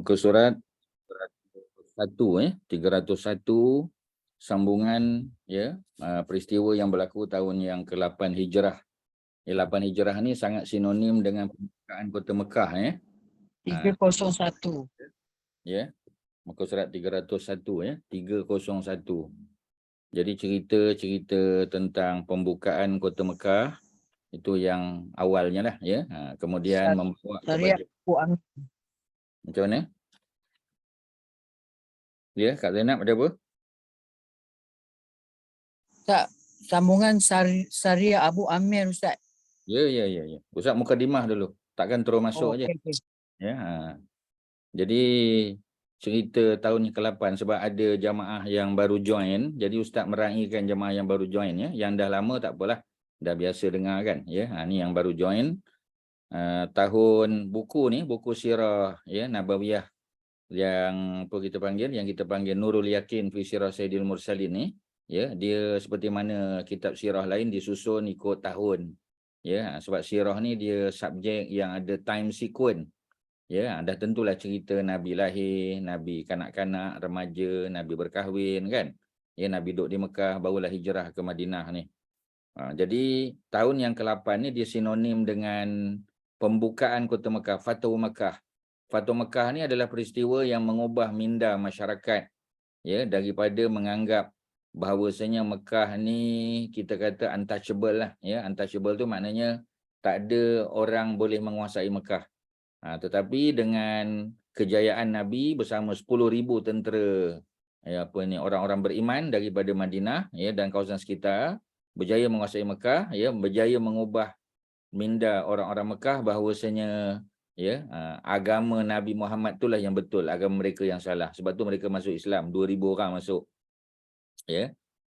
muka surat 301 sambungan peristiwa yang berlaku tahun yang ke-8 Hijrah. 8 Hijrah ni sangat sinonim dengan pembukaan kota Mekah 301. Muka surat 301 301. Jadi cerita-cerita tentang pembukaan kota Mekah itu yang awalnya lah kemudian membawa kepada macam mana? Kak Zainab ada apa? Tak, sambungan Syariah Abu Amir Ustaz. Ya. Ustaz mukadimah dulu. Takkan terus masuk aja. Okay. Jadi cerita tahun ke-8 sebab ada jamaah yang baru join. Jadi Ustaz meraihkan jamaah yang baru join Yang dah lama tak apalah. Dah biasa dengar kan. Ni yang baru join. Tahun buku sirah Nabawiyah yang kita panggil Nurul Yakin fi Sirah Sayyidil Mursalin ni. Dia seperti mana kitab sirah lain disusun ikut tahun. Sebab sirah ni dia subjek yang ada time sequence. Dah tentulah cerita Nabi lahir, Nabi kanak-kanak, remaja, Nabi berkahwin kan. Nabi duduk di Mekah, barulah hijrah ke Madinah ni. Jadi tahun yang ke-8 ni dia sinonim dengan pembukaan kota Mekah, Fathu Mekah. Fathu Mekah ni adalah peristiwa yang mengubah minda masyarakat daripada menganggap bahawasanya Mekah ni kita kata untouchable lah. Untouchable tu maknanya tak ada orang boleh menguasai Mekah. Tetapi dengan kejayaan Nabi bersama 10,000 tentera orang-orang beriman daripada Madinah dan kawasan sekitar berjaya menguasai Mekah, berjaya mengubah minda orang-orang Mekah bahawasanya agama Nabi Muhammad itulah yang betul, agama mereka yang salah. Sebab tu mereka masuk Islam, 2,000 orang masuk.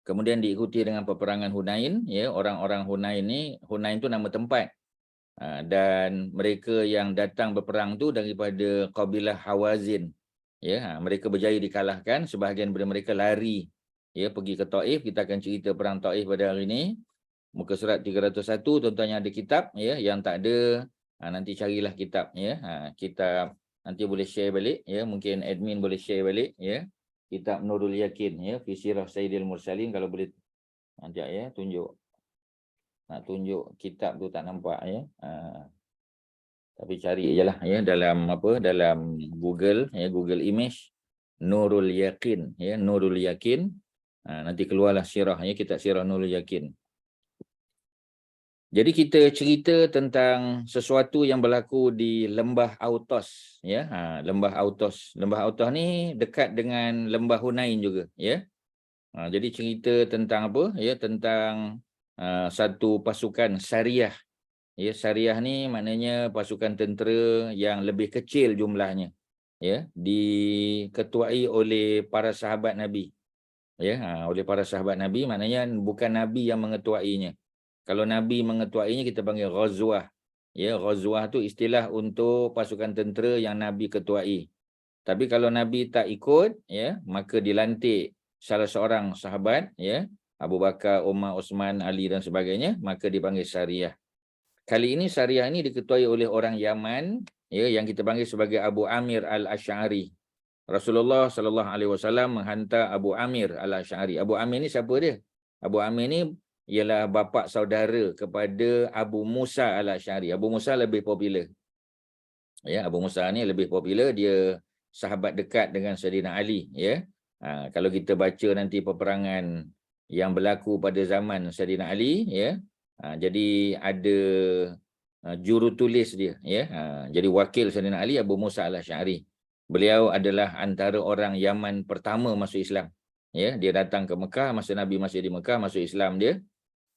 Kemudian diikuti dengan peperangan Hunain. Orang-orang Hunain tu nama tempat. Dan mereka yang datang berperang tu daripada kabilah Hawazin. Mereka berjaya dikalahkan, sebahagian daripada mereka lari pergi ke Taif. Kita akan cerita perang Taif pada hari ini. Muka surat 301, tuan-tuan yang ada kitab, yang tak ada nanti carilah kitab. Kitab nanti boleh share balik, mungkin admin boleh share balik, kitab Nurul Yakin, fi Sirah Sayyidil Mursalin. Kalau boleh nanti tunjuk. Nak tunjuk kitab tu tak nampak tapi cari je lah dalam Google Google Image Nurul Yakin Nurul Yakin. Nanti keluarlah sirah kitab Sirah Nurul Yakin. Jadi kita cerita tentang sesuatu yang berlaku di Lembah Autos Lembah Autos. Lembah Autos ni dekat dengan Lembah Hunain juga jadi cerita tentang apa tentang satu pasukan Syariah. Syariah ni maknanya pasukan tentera yang lebih kecil jumlahnya. Diketuai oleh para sahabat Nabi. Oleh para sahabat Nabi maknanya bukan Nabi yang mengetuainya. Kalau Nabi mengetuainya kita panggil ghazwah. Ghazwah tu istilah untuk pasukan tentera yang Nabi ketuai. Tapi kalau Nabi tak ikut maka dilantik salah seorang sahabat Abu Bakar, Umar, Osman, Ali dan sebagainya, maka dipanggil Syariah. Kali ini Syariah ini diketuai oleh orang Yaman yang kita panggil sebagai Abu Amir Al-Asy'ari. Rasulullah SAW menghantar Abu Amir Al-Asy'ari. Abu Amir ni siapa dia? Abu Amir ni ialah bapa saudara kepada Abu Musa Al-Asy'ari. Abu Musa lebih popular. Abu Musa ni lebih popular, dia sahabat dekat dengan Sayyidina Ali. Kalau kita baca nanti peperangan yang berlaku pada zaman Sayyidina Ali, jadi ada jurutulis dia, jadi wakil Sayyidina Ali Abu Musa Al-Asy'ari. Beliau adalah antara orang Yaman pertama masuk Islam. Dia datang ke Mekah masa Nabi masih di Mekah, masuk Islam dia,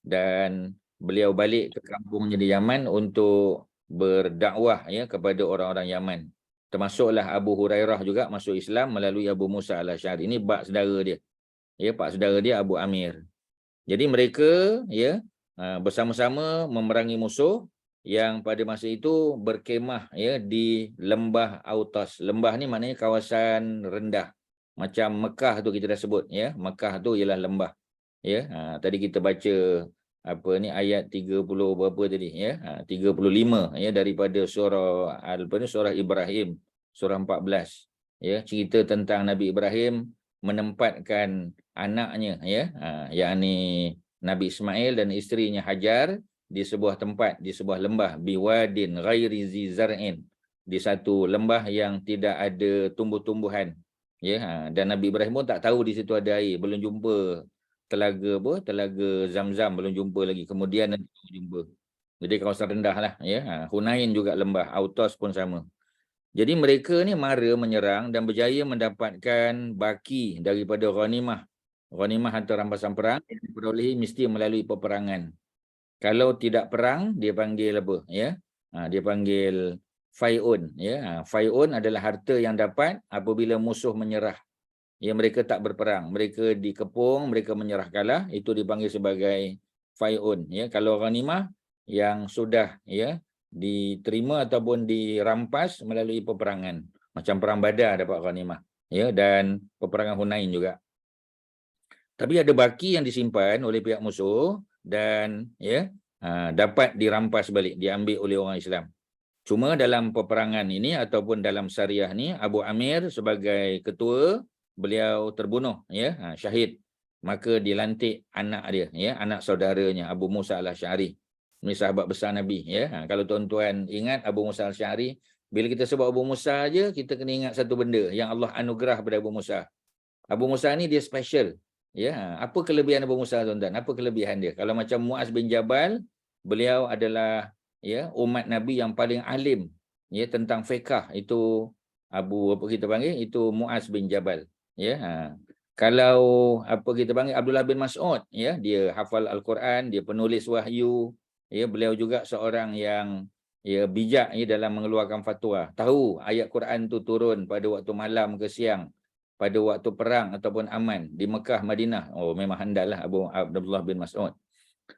dan beliau balik ke kampungnya di Yaman untuk berdakwah kepada orang-orang Yaman. Termasuklah Abu Hurairah juga masuk Islam melalui Abu Musa Al-Asy'ari. Ini bab saudara dia. Pak saudara dia Abu Amir. Jadi mereka bersama-sama memerangi musuh yang pada masa itu berkemah di Lembah Autos. Lembah ni maknanya kawasan rendah. Macam Mekah tu kita dah sebut Mekah tu ialah lembah. Tadi kita baca ayat 30 berapa tadi 35 daripada surah surah Ibrahim. surah 14. Ya, cerita tentang Nabi Ibrahim menempatkan anaknya, ya, yakni Nabi Ismail dan isterinya Hajar di sebuah tempat, di sebuah lembah, biwadin ghairi zi zar'in, di satu lembah yang tidak ada tumbuh-tumbuhan. Ya, dan Nabi Ibrahim pun tak tahu di situ ada air, belum jumpa telaga telaga Zam-Zam, belum jumpa lagi. Kemudian nanti jumpa. Jadi kawasan rendah lah, ya. Hunain juga lembah, Autos pun sama. Jadi mereka ni mara menyerang dan berjaya mendapatkan baki daripada ghanimah. Ghanimah atau rampasan perang yang diperolehi mesti melalui peperangan. Kalau tidak perang, dia panggil apa? Ya, dia panggil fai'un. Ya, fai'un adalah harta yang dapat apabila musuh menyerah. Ya, mereka tak berperang, mereka dikepung, mereka menyerah kalah, itu dipanggil sebagai fai'un. Ya, kalau ghanimah yang sudah, ya, diterima ataupun dirampas melalui peperangan, macam perang Badar dapat ghanimah, ya, dan peperangan Hunain juga. Tapi ada baki yang disimpan oleh pihak musuh dan, ya, dapat dirampas balik, diambil oleh orang Islam. Cuma dalam peperangan ini ataupun dalam syariah ni, Abu Amir sebagai ketua, beliau terbunuh, ya, syahid. Maka dilantik anak dia, ya, anak saudaranya Abu Musa al-Asy'ari. Ini sahabat besar Nabi, ya. Kalau tuan-tuan ingat Abu Musa al-Asy'ari, bila kita sebut Abu Musa aja, kita kena ingat satu benda yang Allah anugerah kepada Abu Musa. Abu Musa ni dia special. Ya, apa kelebihan Abu Musa, tuan-tuan? Apa kelebihan dia? Kalau macam Muaz bin Jabal, beliau adalah, ya, umat Nabi yang paling alim, ya, tentang fiqh. Itu apa kita panggil? Itu Muaz bin Jabal. Ya. Kalau apa kita panggil Abdullah bin Mas'ud, ya, dia hafal Al-Quran, dia penulis wahyu, ya, beliau juga seorang yang, ya, bijak, ya, dalam mengeluarkan fatwa. Tahu ayat Quran tu turun pada waktu malam ke siang, pada waktu perang ataupun aman di Mekah, Madinah. Oh, memang handal lah Abdullah bin Mas'ud.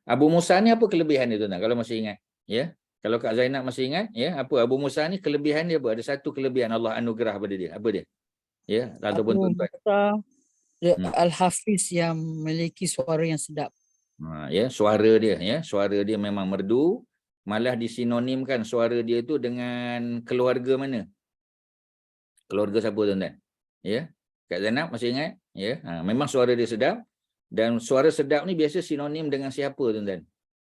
Abu Musa ni apa kelebihan dia, tuan-tuan? Kalau masih ingat, ya. Kalau Kak Zainab masih ingat, ya, apa Abu Musa ni kelebihan dia apa? Ada satu kelebihan Allah anugerah pada dia. Apa dia? Ya, ataupun Abu tuan-tuan. Musa Hmm. Al-Hafiz yang memiliki suara yang sedap. Ya, suara dia, ya, suara dia memang merdu. Malah disinonimkan suara dia itu dengan keluarga mana? Keluarga siapa, tuan-tuan? Ya, Kak Zainab masih ingat? Ya, memang suara dia sedap. Dan suara sedap ni biasa sinonim dengan siapa, tuan-tuan?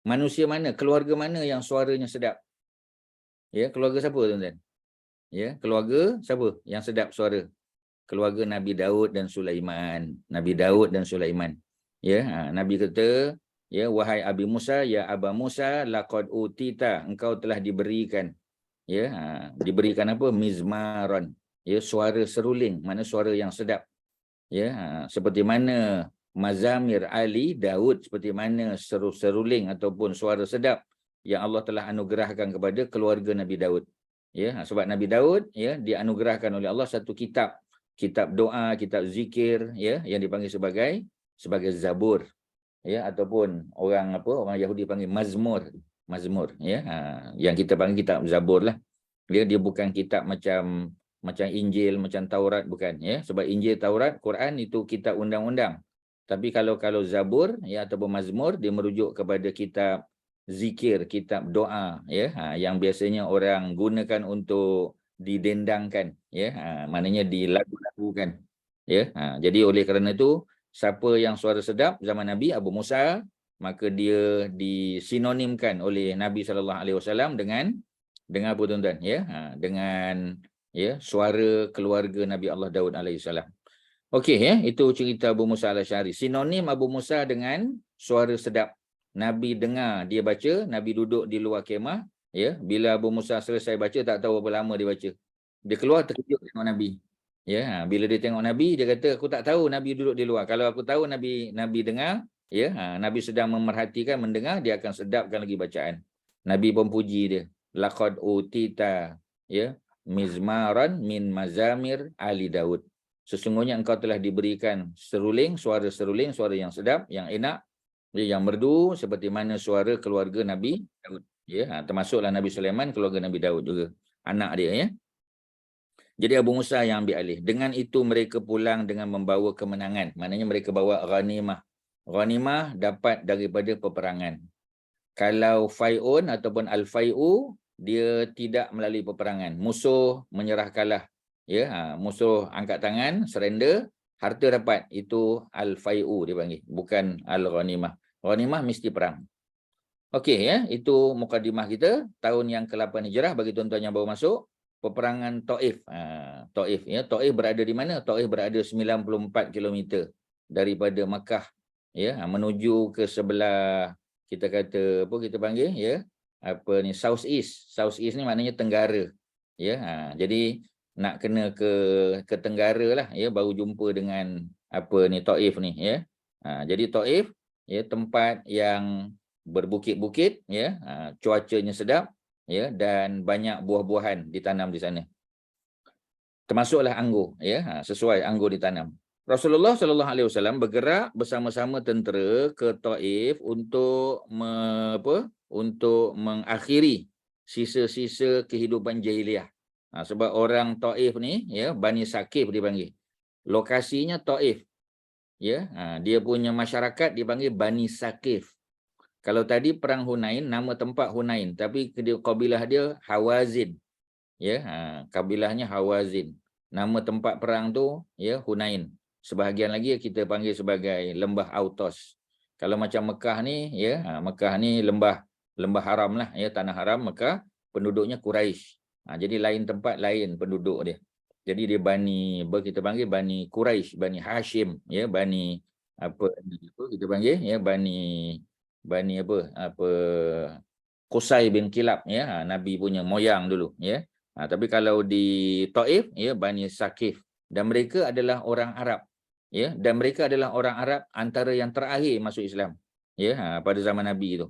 Manusia mana, keluarga mana yang suaranya sedap? Ya, keluarga siapa, tuan-tuan? Ya, keluarga siapa yang sedap suara? Keluarga Nabi Daud dan Sulaiman. Nabi Daud dan Sulaiman. Ya, Nabi kata, ya, wahai Abi Musa, ya Aba Musa, laqad utita, engkau telah diberikan, ya, diberikan apa? Mizmaran. Ya, suara seruling, mana suara yang sedap. Ya, seperti mana mazamir Ali Daud, seperti mana seruling ataupun suara sedap yang Allah telah anugerahkan kepada keluarga Nabi Daud. Ya, sebab Nabi Daud, ya, dianugerahkan oleh Allah satu kitab doa, kitab zikir, ya, yang dipanggil sebagai Zabur, ya, ataupun orang Yahudi panggil Mazmur, ya, yang kita panggil kitab Zabur lah. Dia bukan kitab macam Injil, macam Taurat, bukan, ya. Sebab Injil, Taurat, Quran itu kitab undang-undang. Tapi kalau Zabur, ya, ataupun Mazmur, dia merujuk kepada kitab zikir, kitab doa, ya, yang biasanya orang gunakan untuk didendangkan, ya, maknanya dilagu-lagukan, ya. Jadi oleh kerana itu, siapa yang suara sedap zaman Nabi Abu Musa, maka dia disinonimkan oleh Nabi SAW dengan apa, tuan-tuan, ya, dengan, ya, suara keluarga Nabi Allah Daud alaihissalam. Okey, ya, itu cerita Abu Musa al-Asy'ari. Sinonim Abu Musa dengan suara sedap. Nabi dengar dia baca, Nabi duduk di luar kemah, ya. Bila Abu Musa selesai baca, tak tahu berapa lama dia baca. Dia keluar terkejut tengok Nabi. Ya, bila dia tengok Nabi, dia kata, aku tak tahu Nabi duduk di luar. Kalau aku tahu Nabi dengar, ya, Nabi sedang memerhatikan, mendengar, dia akan sedapkan lagi bacaan. Nabi pun puji dia. Laqad utita, ya, mizmaran min mazamir Ali Daud. Sesungguhnya engkau telah diberikan suara seruling, suara yang sedap, yang enak, yang merdu, seperti mana suara keluarga Nabi Daud. Ya, termasuklah Nabi Sulaiman, keluarga Nabi Daud juga, anak dia, ya. Jadi Abu Musa yang ambil alih. Dengan itu mereka pulang dengan membawa kemenangan. Maknanya mereka bawa ghanimah. Ghanimah dapat daripada peperangan. Kalau fai'un ataupun al-fai'u, dia tidak melalui peperangan. Musuh menyerah kalah. Ya, musuh angkat tangan, surrender, harta dapat. Itu al-fai'u dia panggil, bukan al-ghanimah. Ghanimah mesti perang. Okey ya, itu mukadimah kita tahun yang ke-8 Hijrah bagi tuan-tuan yang baru masuk. Peperangan Taif. Taif ya, Taif berada di mana? Taif berada 94 km daripada Makkah ya, menuju ke sebelah, kita kata apa kita panggil ya, apa ni, south east. South east ni maknanya tenggara. Ya, jadi nak kena ke tenggara lah ya, baru jumpa dengan apa ni, Taif ni ya. Jadi Taif ya, tempat yang berbukit-bukit ya, cuacanya sedap ya, dan banyak buah-buahan ditanam di sana. Termasuklah anggur ya, sesuai anggur ditanam. Rasulullah sallallahu alaihi wasallam bergerak bersama-sama tentera ke Taif untuk untuk mengakhiri sisa-sisa kehidupan jahiliah. Sebab orang Taif ni ya, Bani Sakif dipanggil. Lokasinya Taif. Ya, dia punya masyarakat dipanggil Bani Sakif. Kalau tadi perang Hunain, nama tempat Hunain, tapi kabilah dia Hawazin. Ya, kabilahnya Hawazin. Nama tempat perang tu ya, Hunain. Sebahagian lagi kita panggil sebagai Lembah Autos. Kalau macam Mekah ni ya, Mekah ni lembah haram lah ya, tanah haram Mekah, penduduknya Quraisy. Jadi lain tempat, lain penduduk dia. Jadi dia kita panggil Bani Quraisy, Bani Hashim ya, Bani apa kita panggil ya, Bani Qusay bin Kilab ya, Nabi punya moyang dulu ya. Tapi kalau di Taif ya, Bani Sakif, dan mereka adalah orang Arab ya, dan mereka adalah orang Arab antara yang terakhir masuk Islam ya, pada zaman Nabi itu.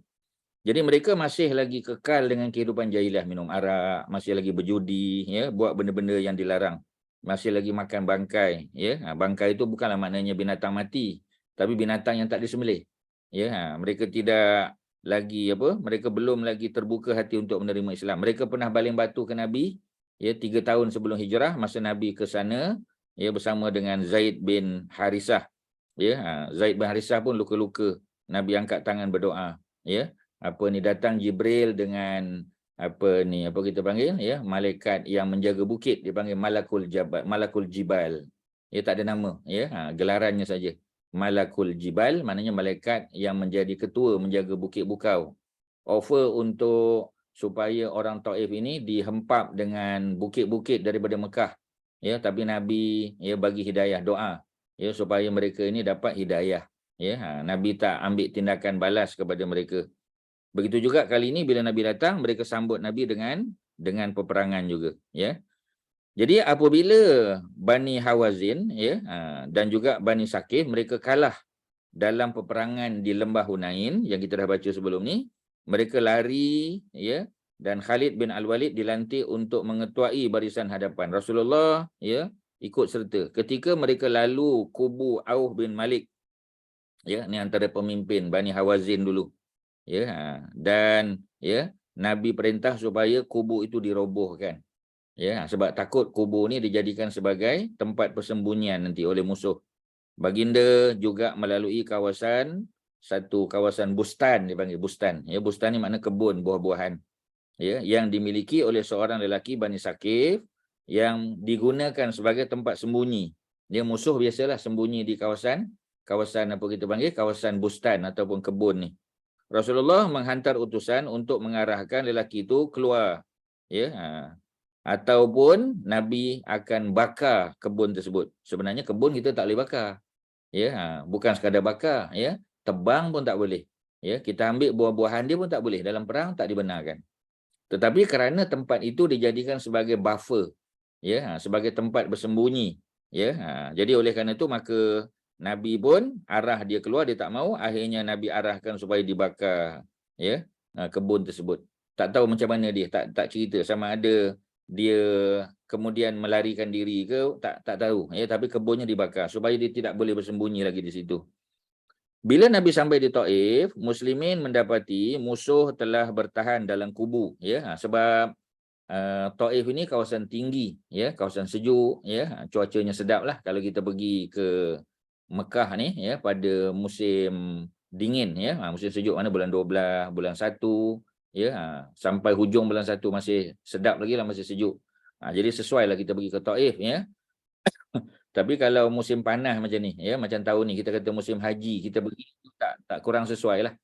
Jadi mereka masih lagi kekal dengan kehidupan jahiliah, minum arak, masih lagi berjudi ya, buat benda-benda yang dilarang, masih lagi makan bangkai ya. Bangkai itu bukanlah maknanya binatang mati, tapi binatang yang tak disembelih. Ya, mereka tidak lagi mereka belum lagi terbuka hati untuk menerima Islam. Mereka pernah baling batu ke Nabi ya, 3 tahun sebelum hijrah, masa Nabi ke sana ya, bersama dengan Zaid bin Harisah ya. Zaid bin Harisah pun luka-luka, Nabi angkat tangan berdoa ya. Datang Jibril dengan kita panggil ya, malaikat yang menjaga bukit, dipanggil Malakul Jibal ya, tak ada nama ya, gelarannya saja Malakul Jibal, maknanya malaikat yang menjadi ketua menjaga bukit bukau. Offer untuk supaya orang Taif ini dihempap dengan bukit-bukit daripada Mekah ya, tapi Nabi ya bagi hidayah, doa ya, supaya mereka ini dapat hidayah ya. Nabi tak ambil tindakan balas kepada mereka. Begitu juga kali ini bila Nabi datang, mereka sambut Nabi dengan peperangan juga ya. Jadi apabila Bani Hawazin ya, dan juga Bani Sakif, mereka kalah dalam peperangan di Lembah Hunain yang kita dah baca sebelum ni, mereka lari ya, dan Khalid bin Al-Walid dilantik untuk mengetuai barisan hadapan. Rasulullah ya ikut serta. Ketika mereka lalu kubu Auf bin Malik ya, ni antara pemimpin Bani Hawazin dulu ya, dan ya Nabi perintah supaya kubu itu dirobohkan. Ya, sebab takut kubur ni dijadikan sebagai tempat persembunyian nanti oleh musuh. Baginda juga melalui satu kawasan bustan, dipanggil bustan. Ya, bustan ni makna kebun buah-buahan. Ya, yang dimiliki oleh seorang lelaki Bani Sakif yang digunakan sebagai tempat sembunyi. Dia musuh biasalah sembunyi di kawasan kawasan bustan ataupun kebun ni. Rasulullah menghantar utusan untuk mengarahkan lelaki itu keluar. Ya, ataupun Nabi akan bakar kebun tersebut. Sebenarnya kebun kita tak boleh bakar. Ya, bukan sekadar bakar ya, tebang pun tak boleh. Ya, kita ambil buah-buahan dia pun tak boleh. Dalam perang tak dibenarkan. Tetapi kerana tempat itu dijadikan sebagai buffer ya, sebagai tempat bersembunyi ya. Jadi oleh kerana itu maka Nabi pun arah dia keluar, dia tak mau, akhirnya Nabi arahkan supaya dibakar ya, kebun tersebut. Tak tahu macam mana dia, tak cerita sama ada dia kemudian melarikan diri ke, tak tahu ya, tapi kebunnya dibakar supaya dia tidak boleh bersembunyi lagi di situ. Bila Nabi sampai di Taif, muslimin mendapati musuh telah bertahan dalam kubu ya, sebab Taif ini kawasan tinggi ya, kawasan sejuk ya, cuacanya sedap lah kalau kita pergi ke Mekah ni ya pada musim dingin ya, musim sejuk mana bulan 12, bulan 1 Ya, sampai hujung bulan 1 masih sedap lagi lah, masih sejuk. Jadi sesuai lah kita pergi ke Taif, ya. Tapi kalau musim panas macam ni, ya, macam tahun ni kita kata musim haji, kita pergi tak kurang sesuai lah.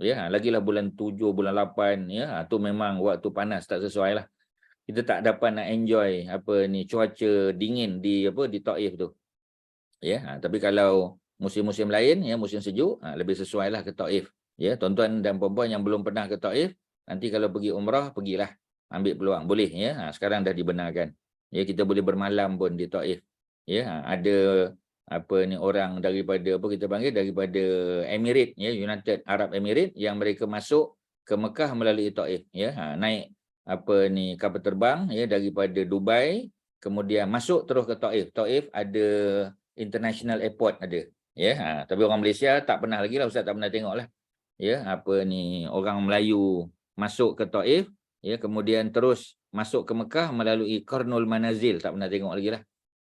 Ya, lagilah bulan 7, bulan 8, ya, tu memang waktu panas, tak sesuai lah. Kita tak dapat nak enjoy cuaca dingin di Taif tu. Ya, tapi kalau musim-musim lain, ya, musim sejuk, lebih sesuai lah ke Taif. Ya, tuan-tuan dan puan-puan yang belum pernah ke Taif, nanti kalau pergi umrah, pergilah. Ambil peluang, boleh, ya. Sekarang dah dibenarkan. Ya, kita boleh bermalam pun di Taif. Ya, ada orang daripada daripada Emirates, ya, United Arab Emirates, yang mereka masuk ke Mekah melalui Taif, ya. Naik kapal terbang, ya, daripada Dubai, kemudian masuk terus ke Taif. Taif ada International Airport ada, ya. Tapi orang Malaysia tak pernah lagi lah, Ustaz tak pernah tengok lah, ya, orang Melayu masuk ke Taif, ya, kemudian terus masuk ke Mekah melalui Qarnul Manazil, tak pernah tengok lagi lah,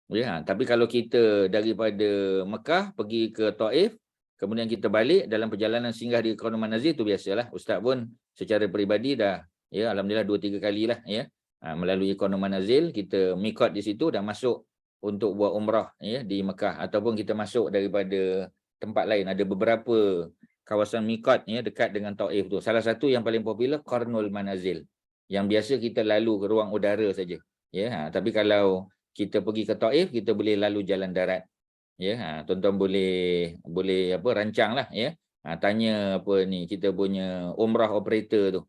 ya. Tapi kalau kita daripada Mekah pergi ke Taif, kemudian kita balik dalam perjalanan singgah di Qarnul Manazil, tu biasalah, Ustaz pun secara peribadi dah, ya, alhamdulillah 2-3 kali lah, ya, melalui Qarnul Manazil, kita mikot di situ dan masuk untuk buat umrah, ya, di Mekah, ataupun kita masuk daripada tempat lain. Ada beberapa kawasan mikot, ya, dekat dengan Taif tu. Salah satu yang paling popular Qarnul Manazil, yang biasa kita lalu ke ruang udara saja, ya. Tapi kalau kita pergi ke Taif, kita boleh lalu jalan darat, ya. Tuan-tuan boleh rancanglah, ya. Tanya kita punya umrah operator tu,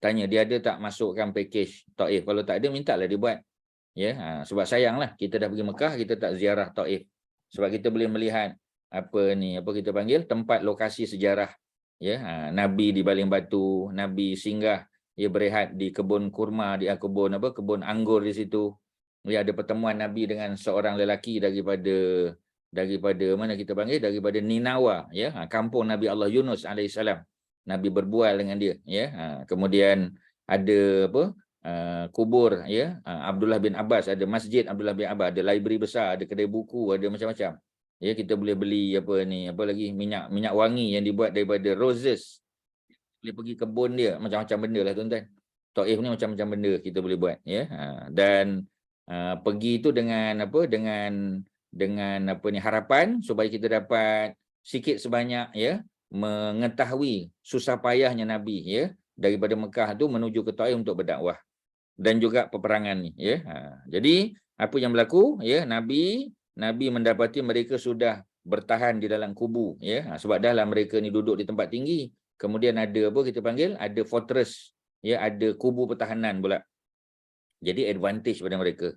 tanya dia ada tak masukkan package Taif. Kalau tak ada, mintalah dia buat. Ya, sebab sayanglah kita dah pergi Mekah, kita tak ziarah Taif. Sebab kita boleh melihat tempat lokasi sejarah, ya. Nabi di baling batu, Nabi singgah, ia berehat di kebun kurma, di kebun anggur di situ. Ya, ada pertemuan Nabi dengan seorang lelaki daripada daripada Ninawa, ya, kampung Nabi Allah Yunus alaihissalam. Nabi berbual dengan dia, ya. Kemudian ada kubur, ya, Abdullah bin Abbas, ada masjid Abdullah bin Abbas, ada library besar, ada kedai buku, ada macam-macam. Ya, kita boleh beli minyak wangi yang dibuat daripada roses. Boleh pergi kebun dia, macam-macam benda lah, tuan-tuan. Taif ni macam-macam benda kita boleh buat, ya. Dan pergi tu dengan harapan supaya kita dapat sikit sebanyak, ya, mengetahui susah payahnya Nabi, ya, daripada Mekah tu menuju ke Taif untuk berdakwah, dan juga peperangan ni, ya. Jadi apa yang berlaku, ya, Nabi mendapati mereka sudah bertahan di dalam kubu, ya. Sebab dahlah mereka ni duduk di tempat tinggi, kemudian ada ada fortress, ya, ada kubu pertahanan pula. Jadi advantage pada mereka.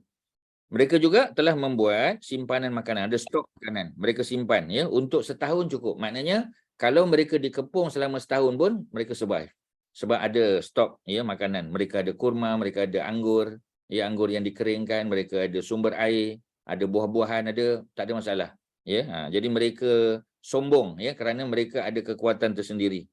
Mereka juga telah membuat simpanan makanan, ada stok makanan. Mereka simpan, ya, untuk setahun cukup. Maknanya kalau mereka dikepung selama setahun pun mereka survive. Sebab ada stok, ya, makanan. Mereka ada kurma, mereka ada anggur, ya, anggur yang dikeringkan, mereka ada sumber air, ada buah-buahan, tak ada masalah, ya. Jadi mereka sombong, ya, kerana mereka ada kekuatan tersendiri.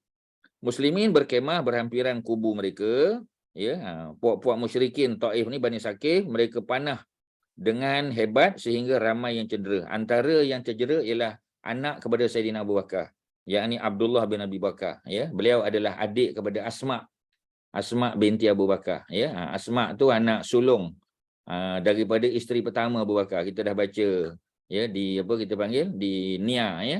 Muslimin berkemah berhampiran kubu mereka, ya. Puak-puak musyrikin Taif ni, Bani Saqif, mereka panah dengan hebat sehingga ramai yang cedera. Antara yang cedera ialah anak kepada Saidina Abu Bakar, yakni Abdullah bin Abi Bakar, ya. Beliau adalah adik kepada Asma binti Abu Bakar, ya. Asma tu anak sulung daripada isteri pertama Abu Bakar. Kita dah baca, ya, di di NIA, ya,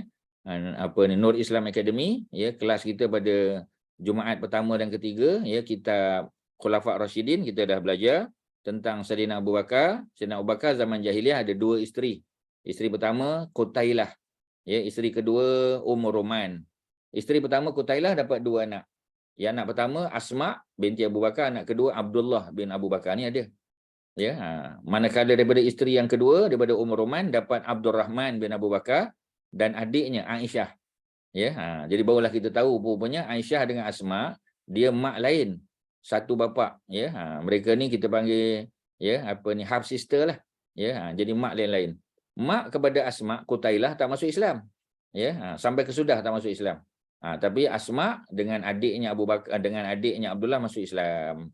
Nur Islam Academy, ya, kelas kita pada Jumaat pertama dan ketiga, ya, kitab Khulafa' Rashidin, kita dah belajar tentang Saidina Abu Bakar. Saidina Abu Bakar zaman jahiliah ada 2 isteri. Isteri pertama Qutailah, ya, isteri kedua Roman. Isteri pertama Qutailah dapat 2 anak. Ya, anak pertama Asma binti Abu Bakar, anak kedua Abdullah bin Abu Bakar ni ada. Ya, manakala daripada isteri yang kedua daripada Roman dapat Abdurrahman bin Abu Bakar dan adiknya Aisyah. Ya, jadi barulah kita tahu rupanya Aisyah dengan Asma dia mak lain, satu bapa, ya. Mereka ni kita panggil, ya, half sister lah, ya. Jadi mak lain-lain. Mak kepada Asma Qutailah tak masuk Islam, ya. Sampai kesudah tak masuk Islam. Tapi Asma dengan adiknya Abu Bakar dengan adiknya Abdullah masuk Islam.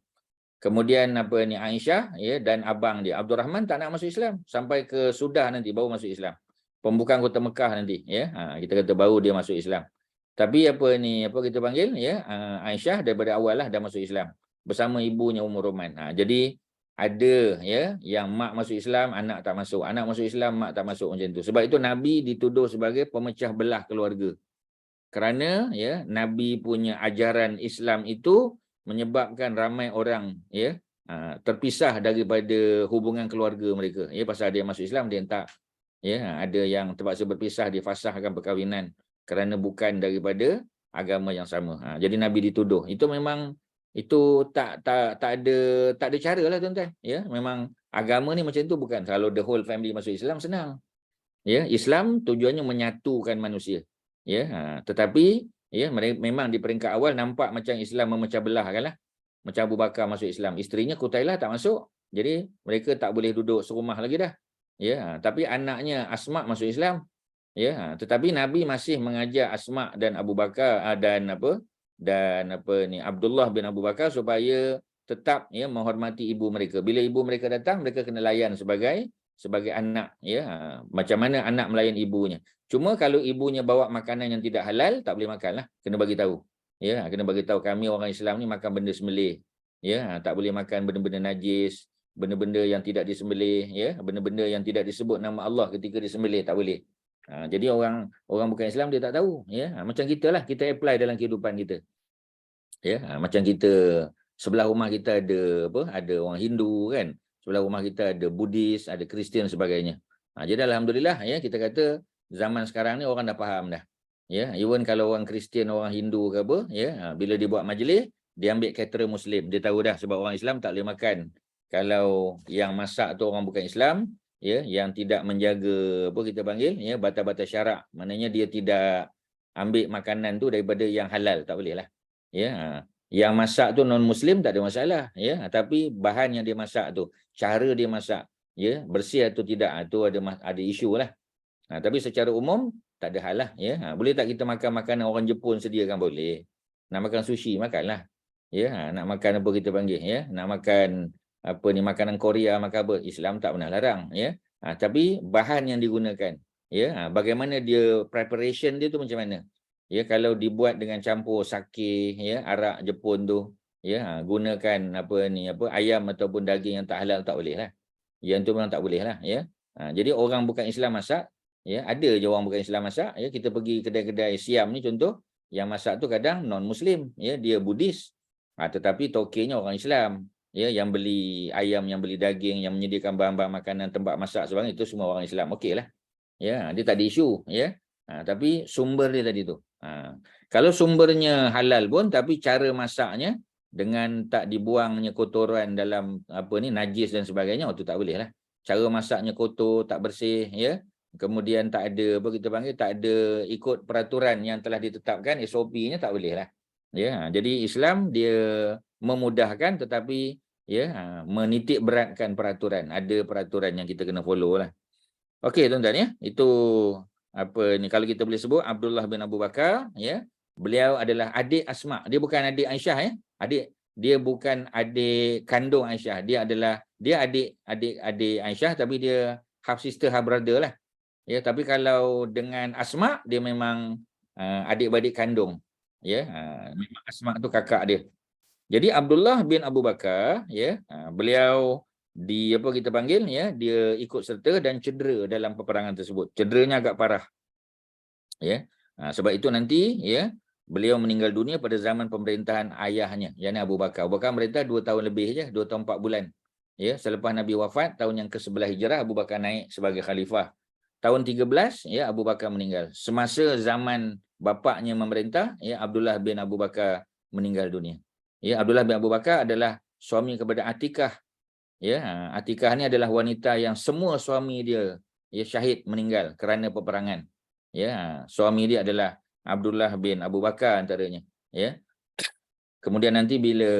Kemudian Aisyah, ya, dan abang dia Abdurrahman tak nak masuk Islam sampai ke sudah nanti baru masuk Islam. Pembukaan kota Mekah nanti, ya. Kita kata baru dia masuk Islam. Tapi apa kita panggil ya, Aisyah daripada awal lah dah masuk Islam bersama ibunya Ummul Roman. Jadi ada ya yang mak masuk Islam, anak tak masuk, anak masuk Islam, mak tak masuk, macam tu. Sebab itu Nabi dituduh sebagai pemecah belah keluarga. Kerana ya Nabi punya ajaran Islam itu menyebabkan ramai orang ya terpisah daripada hubungan keluarga mereka. Ya, pasal dia masuk Islam dia tak, ya, ada yang terpaksa berpisah, difasahkan perkahwinan kerana bukan daripada agama yang sama. Jadi Nabi dituduh. Itu memang itu tak ada cara lah tuan-tuan. Ya, memang agama ni macam tu bukan. Kalau the whole family masuk Islam senang. Ya, Islam tujuannya menyatukan manusia. Ya, tetapi ya memang di peringkat awal nampak macam Islam memecah belah kan lah. Macam Abu Bakar masuk Islam, isterinya Qutailah tak masuk. Jadi mereka tak boleh duduk serumah lagi dah. Ya, tapi anaknya Asma masuk Islam. Ya, tetapi Nabi masih mengajar Asma dan Abu Bakar dan Abdullah bin Abu Bakar supaya tetap ya menghormati ibu mereka. Bila ibu mereka datang, mereka kena layan sebagai anak, ya. Macam mana anak melayan ibunya. Cuma kalau ibunya bawa makanan yang tidak halal, tak boleh makanlah, kena bagi tahu. Ya, kena bagi tahu kami orang Islam ni makan benda sembelih. Ya, tak boleh makan benda-benda najis, benda-benda yang tidak disembelih, ya, benda-benda yang tidak disebut nama Allah ketika disembelih tak boleh. Jadi orang bukan Islam dia tak tahu, ya. Macam kita lah, kita apply dalam kehidupan kita. Ya, macam kita sebelah rumah kita ada orang Hindu kan. Sebelah rumah kita ada Buddhis, ada Kristian sebagainya. Jadi alhamdulillah ya kita kata zaman sekarang ni orang dah faham dah. Ya, even kalau orang Kristian, orang Hindu ke apa, ya, bila dia buat majlis, dia ambil caterer Muslim. Dia tahu dah sebab orang Islam tak boleh makan. Kalau yang masak tu orang bukan Islam, ya, yang tidak menjaga apa kita panggil, ya, batas-batas syarak. Maknanya dia tidak ambil makanan tu daripada yang halal, tak boleh lah. Ya, yang masak tu non muslim tak ada masalah, ya, tapi bahan yang dia masak tu, cara dia masak, ya, bersih atau tidak, tu ada isu lah. Tapi secara umum tak ada hal lah, ya. Boleh tak kita makan makanan orang Jepun sediakan? Boleh. Nak makan sushi makanlah. Ya, nak makan apa kita panggil, ya, nak makan apa ni makanan Korea, makan apa, Islam tak pernah larang, ya. Tapi bahan yang digunakan, ya, bagaimana dia preparation dia tu macam mana? Ya, kalau dibuat dengan campur sake, ya, arak Jepun tu, ya, gunakan ayam ataupun daging yang tak halal tak boleh lah. Yang tu memang tak boleh lah, ya. Jadi orang bukan Islam masak, ya, ada je orang bukan Islam masak, ya. Kita pergi kedai-kedai Siam ni contoh, yang masak tu kadang non muslim, ya, dia Buddhis. Tetapi tokenya orang Islam, ya, yang beli ayam, yang beli daging, yang menyediakan bahan-bahan makanan, tempat masak sebagainya, itu semua orang Islam. Okeylah. Ya, dia tak ada isu, ya. Tapi sumber dia tadi tu. Kalau sumbernya halal pun tapi cara masaknya dengan tak dibuangnya kotoran dalam najis dan sebagainya, itu tak boleh lah. Cara masaknya kotor, tak bersih, ya. Kemudian tak ada tak ada ikut peraturan yang telah ditetapkan, SOP-nya tak boleh lah. Ya, jadi Islam dia memudahkan tetapi ya menitik beratkan peraturan. Ada peraturan yang kita kena follow lah. Okey tuan-tuan, ya. Itu kalau kita boleh sebut Abdullah bin Abu Bakar, ya. Beliau adalah adik Asma. Dia bukan adik Aisyah, ya. Dia bukan adik kandung Aisyah. Dia adik Aisyah tapi dia half sister, half brother lah. Ya, tapi kalau dengan Asma dia memang adik-beradik kandung. Ya, memang Asma tu kakak dia. Jadi Abdullah bin Abu Bakar, ya, beliau kita panggil, ya, dia ikut serta dan cedera dalam peperangan tersebut. Cederanya agak parah. Ya. Sebab itu nanti, ya, beliau meninggal dunia pada zaman pemerintahan ayahnya, yakni Abu Bakar. Abu Bakar merintah 2 tahun lebih je, 2 tahun 4 bulan. Ya, selepas Nabi wafat tahun yang ke-11 Hijrah, Abu Bakar naik sebagai khalifah. Tahun 13, ya, Abu Bakar meninggal. Semasa zaman bapaknya memerintah, ya, Abdullah bin Abu Bakar meninggal dunia. Ya, Abdullah bin Abu Bakar adalah suami kepada Atikah. Ya, Atikah ni adalah wanita yang semua suami dia syahid meninggal kerana peperangan. Ya, suami dia adalah Abdullah bin Abu Bakar antaranya. Ya. Kemudian nanti bila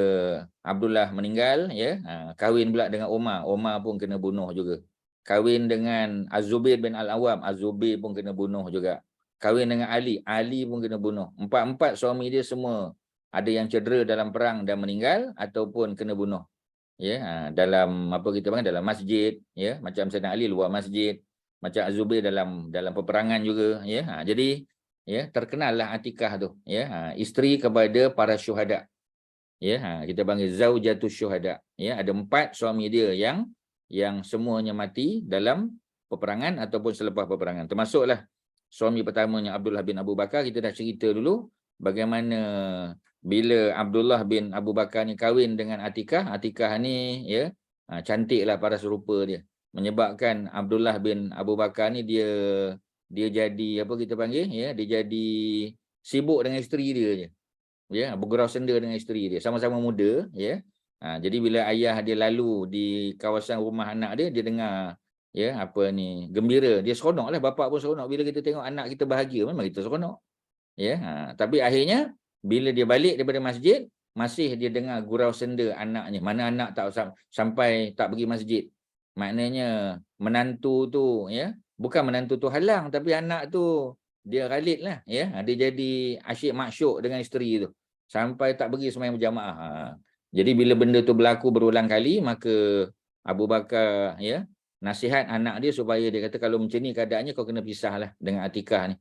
Abdullah meninggal, ya, kahwin pula dengan Umar. Umar pun kena bunuh juga. Kahwin dengan Az-Zubair bin Al-Awwam, Az-Zubair pun kena bunuh juga. Kahwin dengan Ali, Ali pun kena bunuh. Empat suami dia semua ada yang cedera dalam perang dan meninggal ataupun kena bunuh. Ya, dalam dalam masjid, ya, macam Sayyidina Ali luar masjid, macam Az-Zubair dalam peperangan juga, ya. Jadi ya, terkenallah Atikah tu, ya, isteri kepada para syuhada. Ya, kita panggil zaujatus syuhada. Ya, ada 4 suami dia yang semuanya mati dalam peperangan ataupun selepas peperangan. Termasuklah suami pertamanya Abdullah bin Abu Bakar. Kita dah cerita dulu bagaimana bila Abdullah bin Abu Bakar ni kahwin dengan Atikah. Atikah ni, ya, cantiklah paras rupa dia. Menyebabkan Abdullah bin Abu Bakar ni dia jadi apa kita panggil, ya, dia jadi sibuk dengan isteri dia je. Ya, bergurau senda dengan isteri dia, sama-sama muda, ya. Jadi bila ayah dia lalu di kawasan rumah anak dia, dia dengar, ya, apa ni, gembira, dia seronoklah, bapa pun seronok bila kita tengok anak kita bahagia, memang kita seronok. Ya, tapi akhirnya bila dia balik daripada masjid, masih dia dengar gurau senda anaknya. Mana anak tak sampai tak pergi masjid. Maknanya menantu tu, ya, bukan menantu tu halang, tapi anak tu dia ghalid lah, ya. Dia jadi asyik masyuk dengan isteri tu sampai tak pergi sembahyang berjamaah. Jadi bila benda tu berlaku berulang kali, maka Abu Bakar, ya, nasihat anak dia supaya dia kata kalau macam ni keadaannya kau kena pisahlah dengan Atikah ni.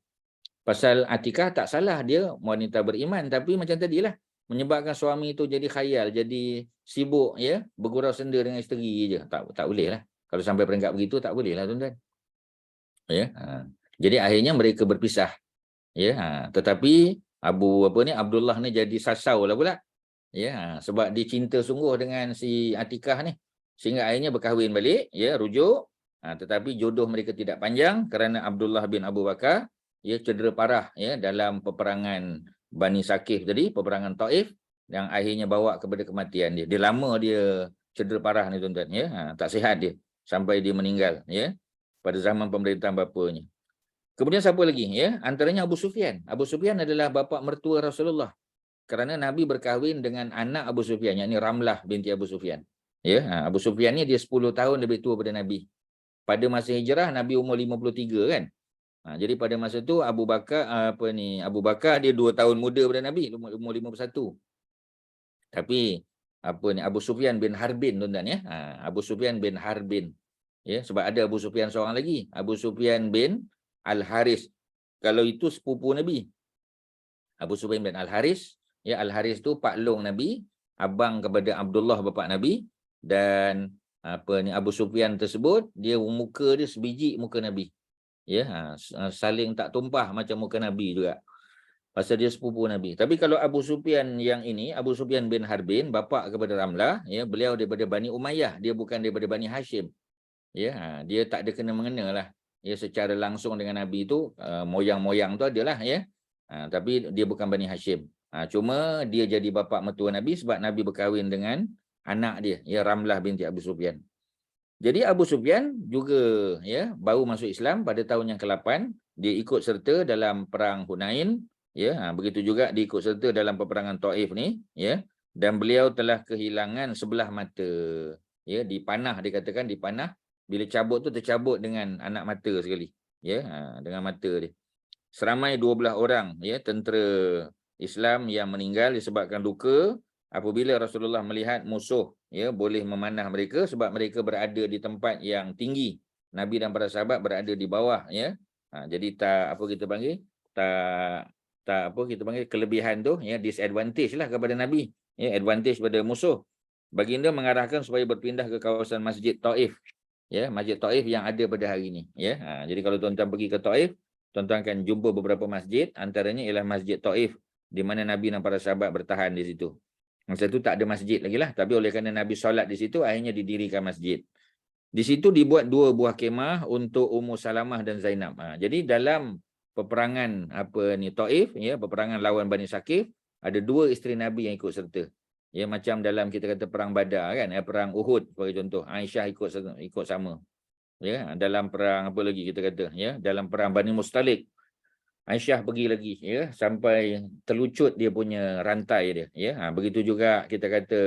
Pasal Atikah tak salah, dia wanita beriman, tapi macam tadilah menyebabkan suami tu jadi khayal, jadi sibuk, ya, bergurau senda dengan isteri je. Tak boleh lah. Kalau sampai peringkat begitu tak boleh lah, tuan-tuan. Ya. Jadi akhirnya mereka berpisah. Ya, tetapi Abdullah ni jadi sasau lah pula. Ya, sebab dia cinta sungguh dengan si Atikah ni. Sehingga akhirnya berkahwin balik, ya, rujuk. Tetapi jodoh mereka tidak panjang kerana Abdullah bin Abu Bakar, ya, cedera parah, ya, dalam peperangan Bani Saqif tadi, peperangan Taif, yang akhirnya bawa kepada kematian dia. Dia lama dia cedera parah ni, tuan-tuan, ya. Tak sihat dia sampai dia meninggal, ya, pada zaman pemerintahan bapanya. Kemudian siapa lagi, ya? Antaranya Abu Sufyan. Abu Sufyan adalah bapa mertua Rasulullah. Kerana Nabi berkahwin dengan anak Abu Sufyan, yakni Ramlah binti Abu Sufyan. Ya, Abu Sufyan ni dia 10 tahun lebih tua daripada Nabi. Pada masa hijrah Nabi umur 53 kan. Jadi pada masa tu Abu Bakar dia 2 tahun muda daripada Nabi, umur 51. Tapi Abu Sufyan bin Harbin, tuan-tuan, ya. Abu Sufyan bin Harbin. Ya, sebab ada Abu Sufyan seorang lagi, Abu Sufyan bin Al-Haris. Kalau itu sepupu Nabi. Abu Sufyan bin Al-Haris, ya, Al-Haris tu Pak Long Nabi, abang kepada Abdullah bapa Nabi, dan Abu Sufyan tersebut dia muka dia sebiji muka Nabi. Ya, saling tak tumpah macam muka Nabi juga. Pasal dia sepupu Nabi. Tapi kalau Abu Sufyan yang ini, Abu Sufyan bin Harbin, bapa kepada Ramlah, ya, beliau daripada Bani Umayyah, dia bukan daripada Bani Hashim. Ya, dia tak ada kena mengena lah, ya, secara langsung dengan Nabi tu, moyang-moyang tu adalah, ya. Tapi dia bukan Bani Hashim. Cuma dia jadi bapa mertua Nabi sebab Nabi berkahwin dengan anak dia, ya, Ramlah binti Abu Sufyan. Jadi Abu Sufyan juga, ya, baru masuk Islam pada tahun yang ke-8. Dia ikut serta dalam perang Hunain, ya. Begitu juga dia ikut serta dalam peperangan Taif ni, ya. Dan beliau telah kehilangan sebelah mata, ya, dipanah, dikatakan dipanah. Bila cabut tu tercabut dengan anak mata sekali, ya, dengan mata dia. Seramai 12 orang, ya, tentera Islam yang meninggal disebabkan luka apabila Rasulullah melihat musuh, ya, boleh memanah mereka sebab mereka berada di tempat yang tinggi. Nabi dan para sahabat berada di bawah, ya. Jadi tak kelebihan tu, ya, disadvantage lah kepada Nabi, ya, advantage pada musuh. Baginda mengarahkan supaya berpindah ke kawasan Masjid Taif, ya, Masjid Taif yang ada pada hari ini, ya. Jadi kalau tuan-tuan pergi ke Taif, tuan-tuan akan jumpa beberapa masjid, antaranya ialah Masjid Taif di mana Nabi dan para sahabat bertahan di situ. Masa itu tak ada masjid lagi lah, tapi oleh kerana Nabi solat di situ, akhirnya didirikan masjid. Di situ dibuat 2 buah kemah untuk Ummu Salamah dan Zainab. Jadi dalam peperangan Taif, ya, peperangan lawan Bani Saqif, ada 2 isteri Nabi yang ikut serta. Ya, macam dalam kita kata perang Badar kan, perang Uhud sebagai contoh, Aisyah ikut sama. Ya, dalam perang apa lagi kita kata, ya, dalam perang Bani Mustalik, Aisyah pergi lagi, ya, sampai terlucut dia punya rantai dia, ya. Begitu juga kita kata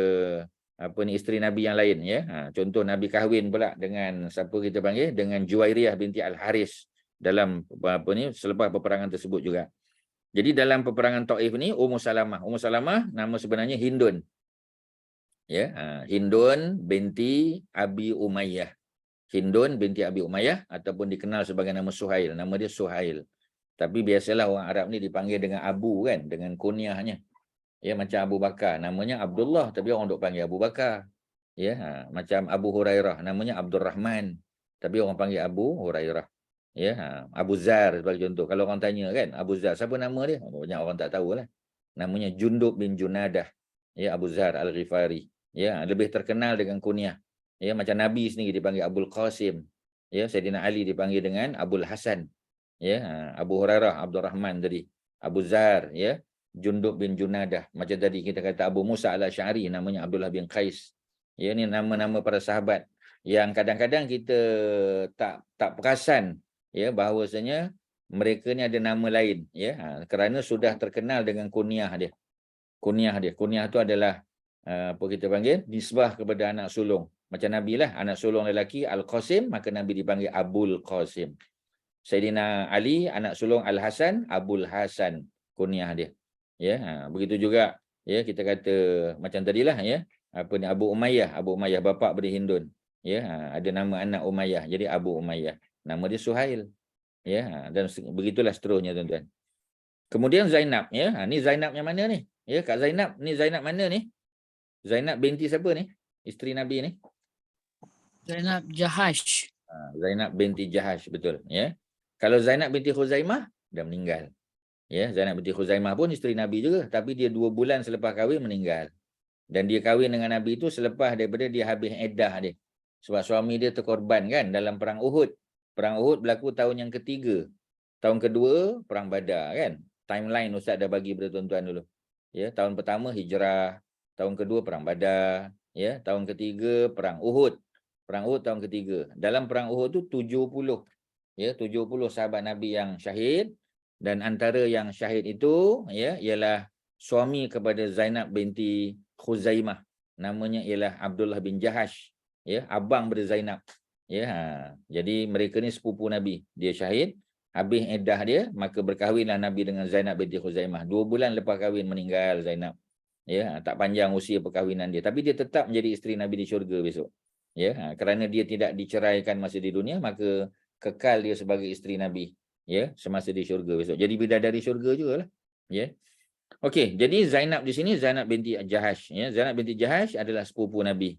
isteri Nabi yang lain, ya. Contoh Nabi kahwin pula dengan siapa kita panggil, dengan Juwairiyah binti Al-Haris dalam selepas peperangan tersebut juga. Jadi dalam peperangan Taif ni Ummu Salamah nama sebenarnya Hindun. Ya, Hindun binti Abi Umayyah. Hindun binti Abi Umayyah ataupun dikenal sebagai nama Suhail. Nama dia Suhail. Tapi biasalah orang Arab ni dipanggil dengan Abu kan, dengan kunyahnya. Ya, macam Abu Bakar, namanya Abdullah, tapi orang duk panggil Abu Bakar. Ya, macam Abu Hurairah, namanya Abdul Rahman, tapi orang panggil Abu Hurairah. Ya, Abu Zar sebagai contoh. Kalau orang tanya kan, Abu Zar, siapa nama dia? Banyak orang tak tahu lah. Namanya Jundub bin Junadah. Ya, Abu Zar Al-Ghifari. Ya, lebih terkenal dengan kunyah. Ya, macam Nabi sendiri dipanggil Abul Qasim. Ya, Sayyidina Ali dipanggil dengan Abul Hasan. Ya, Abu Hurairah, Abdul Rahman tadi. Abu Zar, ya. Jundub bin Junadah. Macam tadi kita kata Abu Musa al-Asy'ari, namanya Abdullah bin Qais. Ya, ni nama-nama para sahabat yang kadang-kadang kita tak perasan ya bahawasanya mereka ni ada nama lain ya, kerana sudah terkenal dengan kunyah dia. Kunyah tu adalah apa kita panggil, nisbah kepada anak sulung. Macam Nabi lah, anak sulung lelaki Al-Qasim, maka Nabi dipanggil Abul Qasim. Sayyidina Ali, anak sulung Al-Hasan, Abul Hasan kunyah dia. Ya, begitu juga ya kita kata macam tadilah ya, apa ni, Abu Umayyah bapa Bani Hindun. Ya, ada nama anak Umayyah, jadi Abu Umayyah. Nama dia Suhail. Ya, dan begitulah seterusnya tuan-tuan. Kemudian Zainab ya. Ni Zainab yang mana ni? Ya, Kak Zainab, ni Zainab mana ni? Zainab binti siapa ni? Isteri Nabi ni? Zainab Jahash. Zainab binti Jahash, betul ya. Kalau Zainab binti Khuzaimah dah meninggal. Ya, Zainab binti Khuzaimah pun isteri Nabi juga, tapi dia 2 bulan selepas kahwin meninggal. Dan dia kahwin dengan Nabi itu selepas daripada dia habis iddah dia. Sebab suami dia terkorban kan dalam perang Uhud. Perang Uhud berlaku tahun yang ketiga. Tahun kedua perang Badar kan. Timeline Ustaz dah bagi pada tuan-tuan dulu. Ya, tahun pertama hijrah, tahun kedua perang Badar, ya, tahun ketiga perang Uhud. Perang Uhud tahun ketiga. Dalam perang Uhud tu 70 ya, 70 sahabat Nabi yang syahid, dan antara yang syahid itu ya ialah suami kepada Zainab binti Khuzaimah, namanya ialah Abdullah bin Jahash, ya, abang pada Zainab. Ya, jadi mereka ni sepupu Nabi. Dia syahid, habis iddah dia, maka berkahwinlah Nabi dengan Zainab binti Khuzaimah. 2 bulan lepas kahwin meninggal Zainab. Ya, tak panjang usia perkahwinan dia, tapi dia tetap menjadi isteri Nabi di syurga besok. Ya, kerana dia tidak diceraikan masa di dunia, maka kekal dia sebagai isteri Nabi ya semasa di syurga besok. Jadi bidadari syurga jugalah. Ya. Okey, jadi Zainab di sini Zainab binti Jahash ya. Zainab binti Jahash adalah sepupu Nabi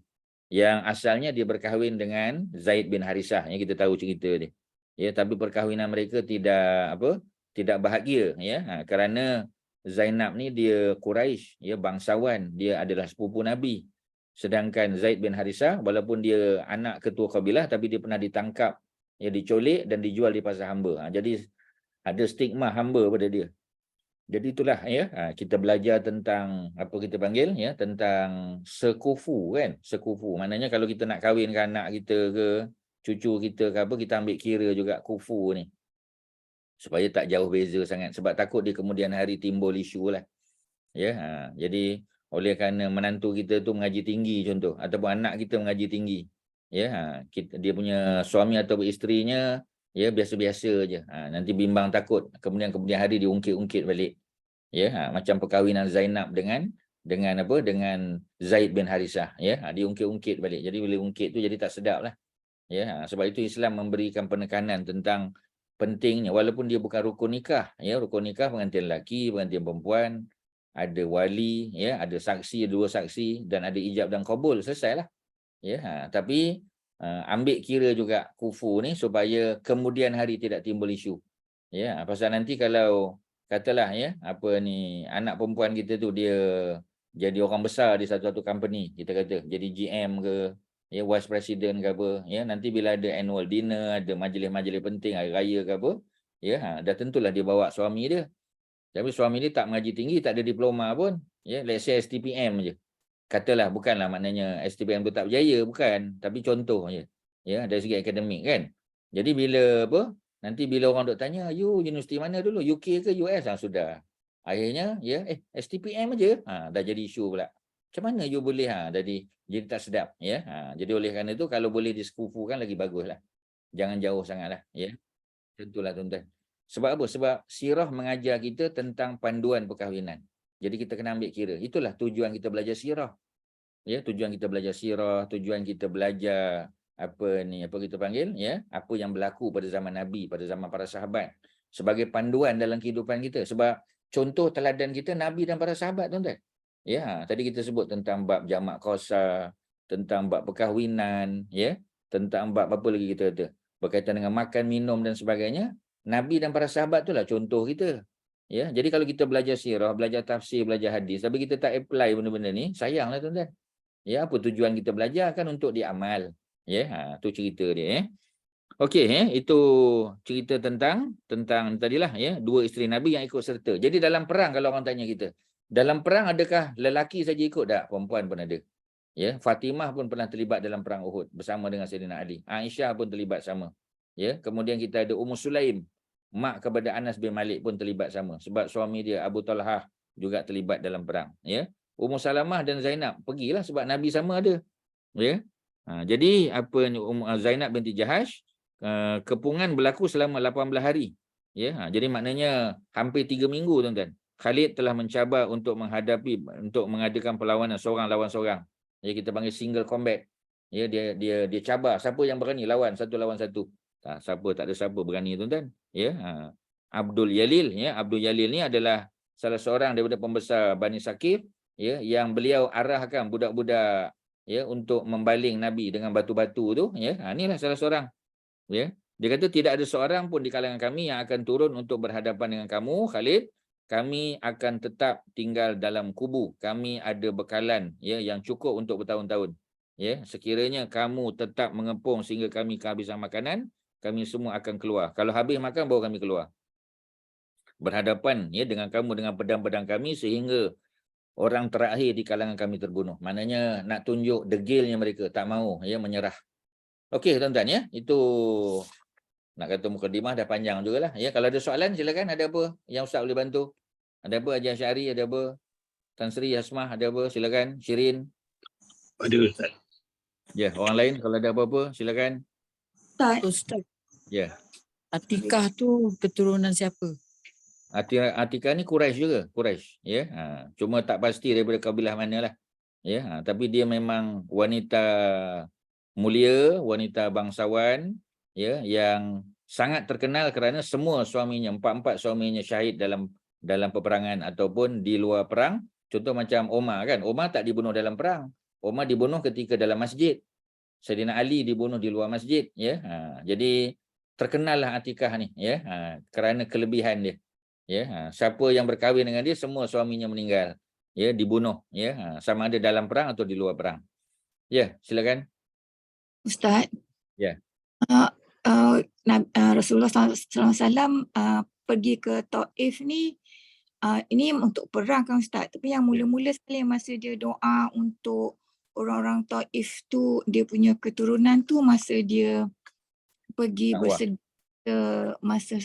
yang asalnya dia berkahwin dengan Zaid bin Harisah ya, kita tahu cerita dia. Ya, tapi perkahwinan mereka tidak bahagia ya. Kerana Zainab ni dia Quraisy, ya, bangsawan, dia adalah sepupu Nabi. Sedangkan Zaid bin Harisah walaupun dia anak ketua kabilah, tapi dia pernah ditangkap, ya, dicolik dan dijual di pasar hamba. Jadi ada stigma hamba pada dia. Jadi itulah ya, kita belajar tentang apa kita panggil ya, tentang sekufu kan. Sekufu maknanya kalau kita nak kahwinkan anak kita ke cucu kita ke apa, kita ambil kira juga kufu ni. Supaya tak jauh beza sangat, sebab takut di kemudian hari timbul isu lah. Ya, jadi oleh kerana menantu kita tu mengaji tinggi contoh, ataupun anak kita mengaji tinggi, ya, dia punya suami atau isterinya ya biasa-biasa je, nanti bimbang takut kemudian hari diungkit-ungkit balik, ya, macam perkahwinan Zainab dengan Zaid bin Harisah, ya, diungkit-ungkit balik. Jadi bila ungkit tu jadi tak sedap lah, ya. Sebab itu Islam memberikan penekanan tentang pentingnya, walaupun dia bukan rukun nikah, ya, rukun nikah pengantin lelaki, pengantin perempuan, ada wali, ya, ada saksi, 2 saksi, dan ada ijab dan qabul, selesailah. Ya, tapi ambil kira juga kufu ni supaya kemudian hari tidak timbul isu. Ya, pasal nanti kalau katalah ya, apa ni, anak perempuan kita tu dia jadi orang besar di satu-satu company, kita kata jadi GM ke, ya, vice president ke apa, ya, nanti bila ada annual dinner, ada majlis-majlis penting, hari raya ke apa, ya, dah tentulah dia bawa suami dia. Tapi suami dia tak mengaji tinggi, tak ada diploma pun, ya, let's say STPM je. Katalah, bukanlah maknanya STPM tu tak berjaya, bukan, tapi contoh je. Ya, dari segi akademik kan. Jadi bila nanti bila orang duk tanya, you universiti mana dulu? UK ke US? Sudah. Akhirnya ya, STPM aja. Dah jadi isu pula. Macam mana you boleh jadi tak sedap, ya. Jadi oleh kerana itu kalau boleh disekufukan lagi baguslah. Jangan jauh sangatlah, ya. Tentulah tuan-tuan. Sebab apa? Sebab sirah mengajar kita tentang panduan perkahwinan. Jadi kita kena ambil kira. Itulah tujuan kita belajar sirah. Ya, tujuan kita belajar sirah, tujuan kita belajar apa kita panggil, ya, apa yang berlaku pada zaman Nabi, pada zaman para sahabat. sebagai panduan dalam kehidupan kita. Sebab contoh teladan kita Nabi dan para sahabat, tuan-tuan. Ya, tadi kita sebut tentang bab jamak qasa, tentang bab perkahwinan, ya, tentang bab apa lagi kita kata, berkaitan dengan makan, minum dan sebagainya. Nabi dan para sahabat itulah contoh kita. Ya, jadi kalau kita belajar sirah, belajar tafsir, belajar hadis, tapi kita tak apply benda-benda ni, sayanglah tuan-tuan. Ya, apa tujuan kita belajar kan untuk diamal. Ya, tu cerita dia. Okey, itu cerita tentang tadilah ya, dua isteri Nabi yang ikut serta. Jadi dalam perang, kalau orang tanya kita, dalam perang adakah lelaki saja ikut? Tak, perempuan pun ada. Ya, Fatimah pun pernah terlibat dalam perang Uhud bersama dengan Saidina Ali. Aisyah pun terlibat sama. Ya, kemudian kita ada Ummu Sulaim, mak kepada Anas bin Malik pun terlibat sama sebab suami dia Abu Talhah juga terlibat dalam perang. Ya, Ummu Salamah dan Zainab pergilah sebab Nabi sama ada. Ya. Jadi apa ni, Zainab binti Jahash, kepungan berlaku selama 18 hari. Ya, jadi maknanya hampir 3 minggu, tuan-tuan. Khalid telah mencabar untuk mengadakan perlawanan seorang lawan seorang. Ya, kita panggil single combat. Ya, dia cabar siapa yang berani lawan satu lawan satu. Tak ada siapa berani, tuan-tuan. Ya, Abdul Yalil, ya, Abdul Yalil ni adalah salah seorang daripada pembesar Bani Saqif, ya, yang beliau arahkan budak-budak, ya, untuk membaling Nabi dengan batu-batu tu, ya. Inilah salah seorang, ya. Dia kata tidak ada seorang pun di kalangan kami yang akan turun untuk berhadapan dengan kamu, Khalid. Kami akan tetap tinggal dalam kubu. Kami ada bekalan, ya, yang cukup untuk bertahun-tahun. Ya, sekiranya kamu tetap mengepung sehingga kami kehabisan makanan, kami semua akan keluar. Kalau habis makan baru kami keluar. Berhadapan, ya, dengan kamu dengan pedang-pedang kami sehingga orang terakhir di kalangan kami terbunuh. Maknanya nak tunjuk degilnya mereka, tak mau, ya, menyerah. Okey, tuan-tuan, ya. Itu nak kata mukadimah dah panjang jugalah. Ya, kalau ada soalan silakan. Ada apa yang Ustaz boleh bantu? Ada apa Haji Asy'ari? Ada apa Tan Sri Hasmah? Ada apa? Silakan. Shirin. Ada Ustaz. Ya, orang lain kalau ada apa-apa silakan. Ustaz, Ya. Atikah tu keturunan siapa? Atikah ni Quraisy juga, Quraisy, ya. Cuma tak pasti daripada kabilah manalah. Ya, tapi dia memang wanita mulia, wanita bangsawan, ya, yang sangat terkenal kerana semua suaminya, empat suaminya syahid dalam peperangan ataupun di luar perang. Contoh macam Omar kan, Omar tak dibunuh dalam perang. Omar dibunuh ketika dalam masjid. Saidina Ali dibunuh di luar masjid, ya. Jadi terkenallah Atikah ni, ya, kerana kelebihan dia. Ya, siapa yang berkahwin dengan dia semua suaminya meninggal, ya, dibunuh, ya, sama ada dalam perang atau di luar perang. Ya, silakan. Ustaz. Ya. Rasulullah SAW pergi ke Taif ni, ini untuk perang kan Ustaz. Tapi yang mula-mula sekali masa dia doa untuk orang-orang Taif tu, dia punya keturunan tu masa dia pergi bersedia masa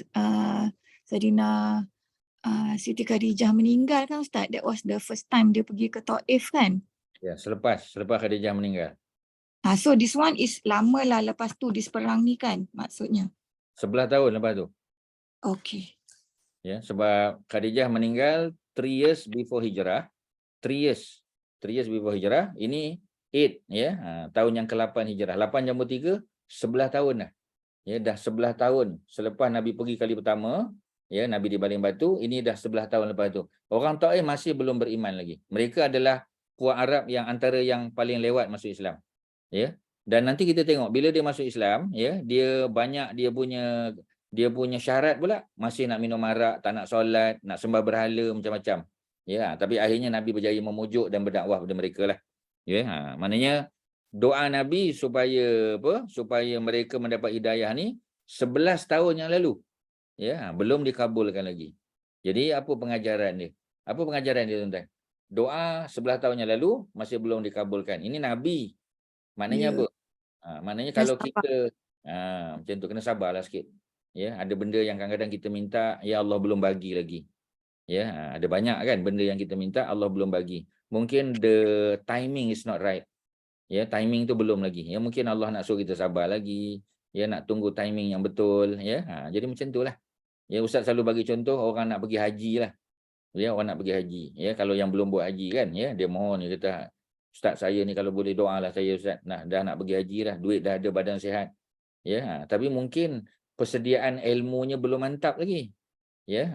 Saidina Siti Khadijah meninggal kan Ustaz. That was the first time dia pergi ke Taif kan? Ya, selepas Khadijah meninggal. So this one is lama lah lepas tu di perang ni kan maksudnya? 11 tahun lepas tu. Okay. Ya, sebab Khadijah meninggal 3 years before hijrah. 3 years before hijrah. Ini 8, ya, tahun yang ke-8 hijrah. 8 jambut 3, 11 tahun dah. Ya, dah 11 tahun selepas Nabi pergi kali pertama, ya, Nabi dibaling batu, ini dah 11 tahun lepas tu. Orang Taif masih belum beriman lagi. Mereka adalah puak Arab yang antara yang paling lewat masuk Islam. Ya, dan nanti kita tengok bila dia masuk Islam, ya, dia banyak dia punya syarat pula, masih nak minum arak, tak nak solat, nak sembah berhala, macam-macam. Ya, tapi akhirnya Nabi berjaya memujuk dan berdakwah kepada mereka lah. Ya, maknanya doa Nabi supaya mereka mendapat hidayah ni 11 tahun yang lalu. Ya, belum dikabulkan lagi. Jadi apa pengajaran dia? Tuan-tuan? Doa 11 tahun yang lalu masih belum dikabulkan. Ini Nabi. Maknanya apa? Maknanya kalau kita macam tu, kena sabarlah sikit. Ya, ada benda yang kadang-kadang kita minta, ya Allah belum bagi lagi. Ya, ada banyak kan benda yang kita minta Allah belum bagi. Mungkin the timing is not right. Ya, timing tu belum lagi. Ya, mungkin Allah nak suruh kita sabar lagi. Ya, nak tunggu timing yang betul. Ya, jadi macam itulah. Ya, Ustaz selalu bagi contoh orang nak pergi haji lah. Ya, orang nak pergi haji. Ya, kalau yang belum buat haji kan, ya, dia mohon, dia kata, Ustaz saya ni kalau boleh doa lah saya Ustaz. Dah nak pergi haji lah, duit dah ada, badan sihat. Ya, tapi mungkin persediaan ilmunya belum mantap lagi. Ya,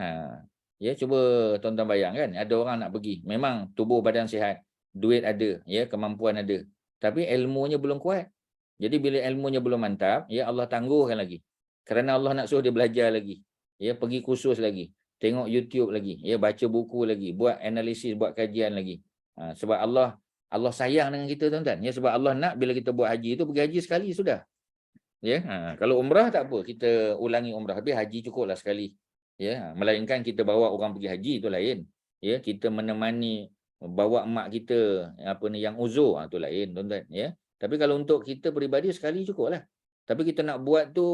ya cuba tuan-tuan bayangkan, ada orang nak pergi, memang tubuh badan sihat, duit ada, ya, kemampuan ada, tapi ilmunya belum kuat. Jadi bila ilmunya belum mantap, ya Allah tangguhkan lagi. Kerana Allah nak suruh dia belajar lagi. Ya, pergi kursus lagi, tengok YouTube lagi, ya, baca buku lagi, buat analisis, buat kajian lagi. Sebab Allah sayang dengan kita, tuan-tuan. Ya, sebab Allah nak bila kita buat haji itu pergi haji sekali sudah. Ya, kalau umrah tak apa, kita ulangi umrah, tapi haji cukuplah sekali. Ya, melainkan kita bawa orang pergi haji itu lain. Ya, kita menemani, bawa mak kita apa ni yang uzur, itu lain, tuan-tuan, ya. Tapi kalau untuk kita peribadi sekali cukuplah. Tapi kita nak buat tu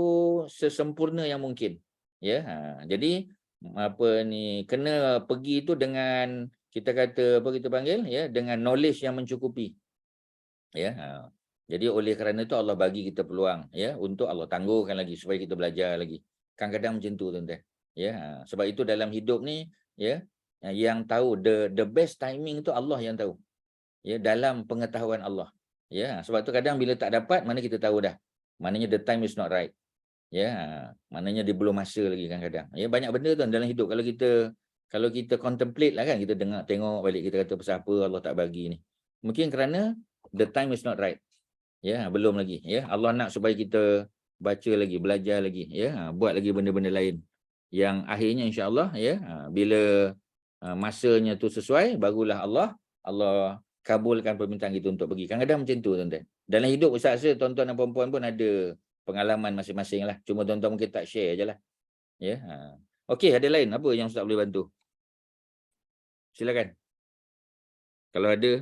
sesempurna yang mungkin. Ya, jadi apa ni, kena pergi tu dengan kita kata apa kita panggil, ya, dengan knowledge yang mencukupi. Ya, jadi oleh kerana itu Allah bagi kita peluang, ya, untuk Allah tangguhkan lagi supaya kita belajar lagi. Kadang-kadang macam tu, tuan-tuan. Ya, sebab itu dalam hidup ni, ya, yang tahu the best timing tu Allah yang tahu. Ya, dalam pengetahuan Allah. Ya, sebab tu kadang bila tak dapat, mana kita tahu dah. Maknanya the time is not right. Ya, maknanya dia belum masa lagi kadang-kadang. Ya, banyak benda tuan dalam hidup kalau kita contemplate lah kan, kita dengar tengok balik, kita kata pasal apa Allah tak bagi ni. Mungkin kerana the time is not right. Ya, belum lagi, ya. Allah nak supaya kita baca lagi, belajar lagi, ya, buat lagi benda-benda lain yang akhirnya insya-Allah, ya, bila masanya tu sesuai, barulah Allah kabulkan permintaan kita untuk pergi. Kadang-kadang macam tu, tuan-tuan. Dalam hidup Ustaz rasa tuan-tuan dan puan-puan pun ada pengalaman masing-masing lah. Cuma tuan-tuan mungkin tak share je lah. Ya. Okey, ada lain apa yang Ustaz boleh bantu? Silakan. Kalau ada.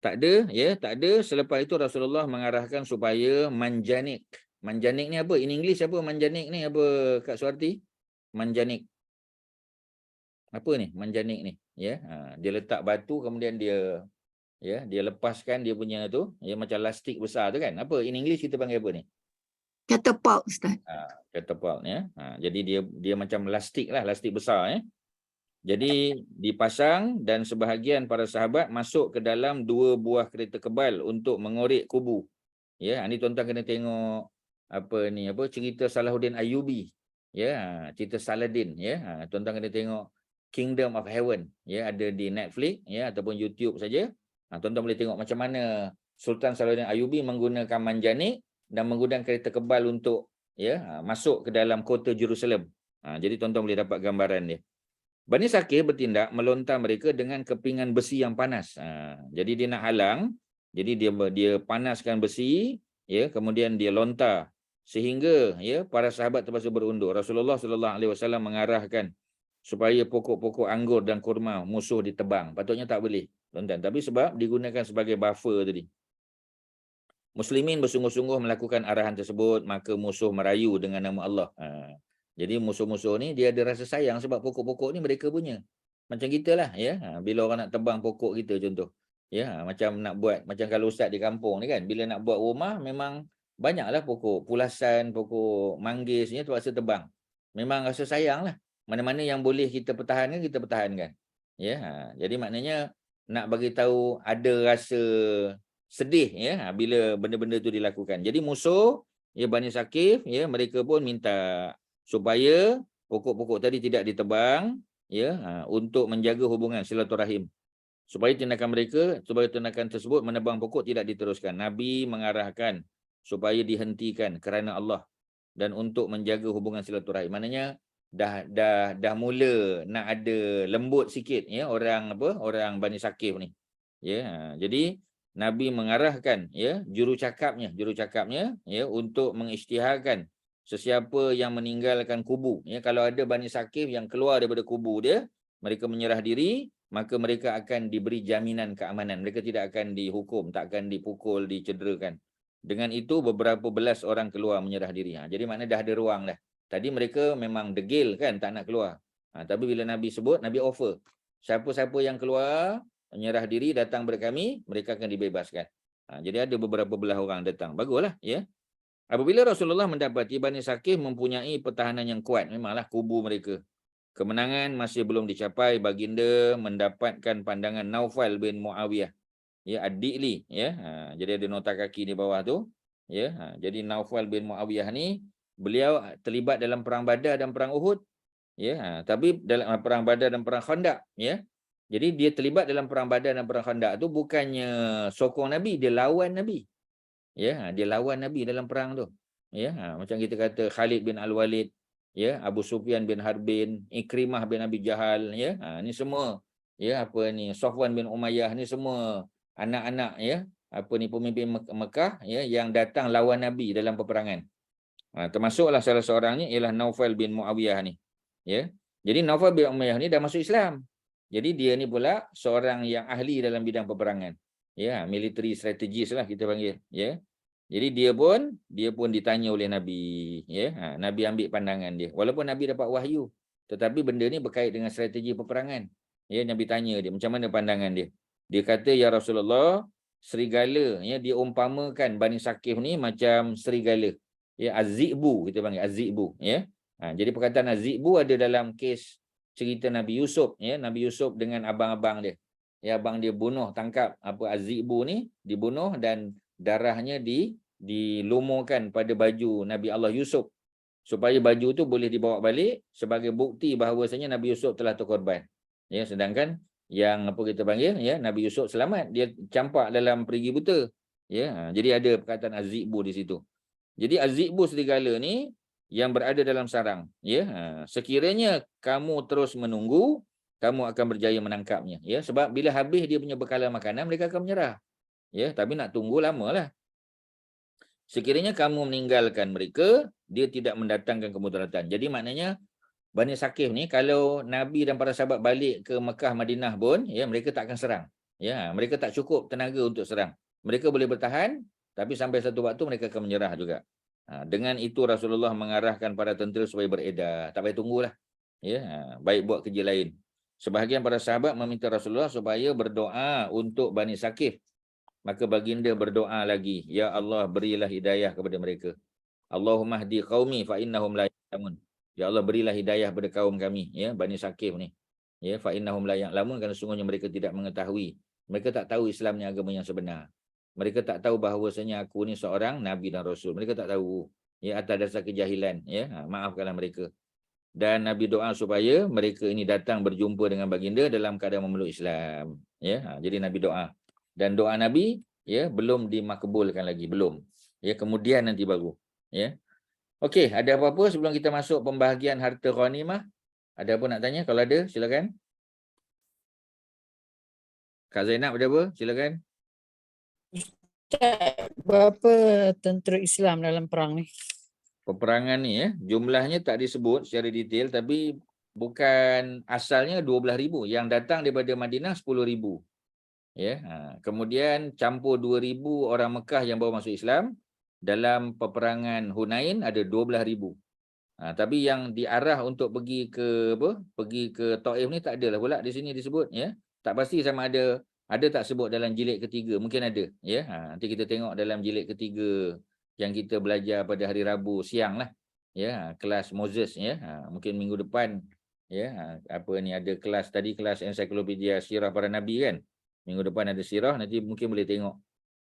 Tak ada, ya, tak ada. Selepas itu Rasulullah mengarahkan supaya manjanik. Manjanik ni apa? In English apa manjanik ni? Apa Kak Suarti? Manjanik. Apa ni manjanik ni? Ya, dia letak batu kemudian dia lepaskan dia punya tu, ya, macam lastik besar tu kan. Apa in English kita panggil apa ni? Catapult, Ustaz. Catapult, ya. Jadi dia macam lastik lah, lastik besar, ya. Jadi dipasang dan sebahagian para sahabat masuk ke dalam 2 buah kereta kebal untuk mengorek kubu. Ya, ini tuan-tuan kena tengok cerita Salahuddin Ayyubi. Ya, cerita Saladin, ya. Tuan-tuan kena tengok Kingdom of Heaven, ya, ada di Netflix, ya, ataupun YouTube saja. Tuan-tuan boleh tengok macam mana Sultan Salahuddin Ayyubi menggunakan manjanik dan menggunakan kereta kebal untuk, ya, masuk ke dalam kota Jerusalem. Jadi tuan-tuan boleh dapat gambaran dia. Bani Sakif bertindak melontar mereka dengan kepingan besi yang panas. Jadi dia nak halang, jadi dia panaskan besi, ya, kemudian dia lontar sehingga, ya, para sahabat terpaksa berundur. Rasulullah SAW mengarahkan supaya pokok-pokok anggur dan kurma musuh ditebang. Patutnya tak boleh, tuan-tuan, tapi sebab digunakan sebagai buffer tadi. Muslimin bersungguh-sungguh melakukan arahan tersebut, maka musuh merayu dengan nama Allah. Jadi musuh-musuh ni dia ada rasa sayang sebab pokok-pokok ni mereka punya. Macam kita lah, ya. Bila orang nak tebang pokok kita contoh. Ya, macam nak buat, macam kalau ustaz di kampung ni kan, bila nak buat rumah memang banyaklah pokok, pulasan, pokok manggis ni terpaksa tebang. Memang rasa sayang lah. Mana-mana yang boleh kita pertahankan, kita pertahankan. Ya, jadi maknanya nak bagi tahu ada rasa sedih, ya, bila benda-benda tu dilakukan. Jadi musuh, ya, Bani Sakif, ya, mereka pun minta supaya pokok-pokok tadi tidak ditebang, ya, untuk menjaga hubungan silaturahim. Supaya tindakan tersebut menebang pokok tidak diteruskan. Nabi mengarahkan supaya dihentikan kerana Allah dan untuk menjaga hubungan silaturahim. Maknanya dah mula nak ada lembut sikit, ya, orang Bani Sakif ni. Ya, jadi Nabi mengarahkan, ya, jurucakapnya, ya, untuk mengisytiharkan sesiapa yang meninggalkan kubu, ya, kalau ada Bani Sakif yang keluar daripada kubu dia, mereka menyerah diri, maka mereka akan diberi jaminan keamanan. Mereka tidak akan dihukum, tak akan dipukul, dicederakan. Dengan itu beberapa belas orang keluar menyerah diri. Jadi maknanya dah ada ruang dah. Tadi mereka memang degil kan, tak nak keluar. Tapi bila Nabi sebut, Nabi offer. Siapa-siapa yang keluar, menyerah diri, datang kepada kami, mereka akan dibebaskan. Jadi ada beberapa belah orang datang. Baguslah, ya. Apabila Rasulullah mendapati Bani Sakif mempunyai pertahanan yang kuat, memanglah kubu mereka. Kemenangan masih belum dicapai, baginda mendapatkan pandangan Naufal bin Muawiyah, ya, Ad-Di'li, ya. Jadi ada nota kaki di bawah tu, ya. Jadi Naufal bin Muawiyah ni beliau terlibat dalam perang Badar dan perang Uhud. Ya, tapi dalam perang Badar dan perang Khandaq, ya. Jadi dia terlibat dalam perang Badar dan perang Khandaq tu bukannya sokong Nabi, dia lawan Nabi. Ya, dia lawan Nabi dalam perang tu. Ya, macam kita kata Khalid bin Al-Walid, ya, Abu Sufyan bin Harbin, Ikrimah bin Abi Jahal, ya. Ni semua, ya, apa ni, Safwan bin Umayyah, ni semua anak-anak, ya, apa ni, pemimpin Mekah, ya, yang datang lawan Nabi dalam peperangan. Termasuklah salah seorangnya ialah Naufal bin Muawiyah ni. Ya. Jadi Naufal bin Umayyah ni dah masuk Islam. Jadi dia ni pula seorang yang ahli dalam bidang peperangan. Ya, military strategist lah kita panggil, ya. Jadi dia pun ditanya oleh Nabi, ya. Nabi ambil pandangan dia. Walaupun Nabi dapat wahyu, tetapi benda ni berkait dengan strategi peperangan. Ya, Nabi tanya dia macam mana pandangan dia. Dia kata, ya Rasulullah, serigala, ya, diumpamakan Bani Saqif ni macam serigala. Ya, az-zi'bu kita panggil az-zi'bu, ya. Jadi perkataan az-zi'bu ada dalam kes cerita Nabi Yusuf, ya, Nabi Yusuf dengan abang-abang dia. Ya, abang dia tangkap apa az-zi'bu ni, dibunuh dan darahnya dilumurkan pada baju Nabi Allah Yusuf supaya baju tu boleh dibawa balik sebagai bukti bahawasanya Nabi Yusuf telah terkorban. Ya, sedangkan yang apa kita panggil, ya, Nabi Yusuf selamat, dia campak dalam perigi buta. Ya, jadi ada perkataan az-zi'bu di situ. Jadi az-zi'bu serigala ni yang berada dalam sarang, ya. Sekiranya kamu terus menunggu, kamu akan berjaya menangkapnya, ya, sebab bila habis dia punya bekalan makanan mereka akan menyerah. Ya, tapi nak tunggu lamalah. Sekiranya kamu meninggalkan mereka, dia tidak mendatangkan kemudaratan. Jadi maknanya Bani Saqif ni kalau Nabi dan para sahabat balik ke Mekah Madinah pun, ya, mereka tak akan serang. Ya, mereka tak cukup tenaga untuk serang. Mereka boleh bertahan, tapi sampai satu waktu mereka akan menyerah juga. Dengan itu Rasulullah mengarahkan para tentera supaya beredar. Tak payah tunggulah. Ya, baik buat kerja lain. Sebahagian para sahabat meminta Rasulullah supaya berdoa untuk Bani Saqif. Maka baginda berdoa lagi, ya Allah, berilah hidayah kepada mereka. Allahumma hdi qaumi fa innahum la ya'lamun. Ya Allah, berilah hidayah kepada kaum kami, ya, Bani Saqif ni. Ya, fa innahum la ya'lamun, kerana sungguhnya mereka tidak mengetahui. Mereka tak tahu Islam ni agama yang sebenar. Mereka tak tahu bahawasanya aku ni seorang nabi dan rasul. Mereka tak tahu, ya, atas dasar kejahilan, ya. Maafkanlah mereka. Dan Nabi doa supaya mereka ini datang berjumpa dengan baginda dalam keadaan memeluk Islam, ya. Jadi Nabi doa. Dan doa Nabi, ya, belum dimakbulkan lagi, belum. Ya, kemudian nanti baru, ya. Okey, ada apa-apa sebelum kita masuk pembahagian harta ghanimah? Ada apa nak tanya? Kalau ada, silakan. Kak Zainab ada apa? Silakan. Berapa tentera Islam dalam perang ni? Peperangan ni, ya, jumlahnya tak disebut secara detail, tapi bukan asalnya 12,000. Yang datang daripada Madinah 10,000. Ya, kemudian campur 2,000 orang Mekah yang baru masuk Islam. Dalam peperangan Hunain ada 12,000. Tapi yang diarah untuk pergi ke Taif ni tak adalah pula di sini disebut, ya. Tak pasti sama ada tak sebut dalam jilid ketiga, mungkin ada, ya. Nanti kita tengok dalam jilid ketiga yang kita belajar pada hari Rabu siang lah, ya, kelas Moses, ya. Mungkin minggu depan, ya, apa ni, ada kelas tadi, kelas ensiklopedia sirah para nabi kan. Minggu depan ada sirah, nanti mungkin boleh tengok.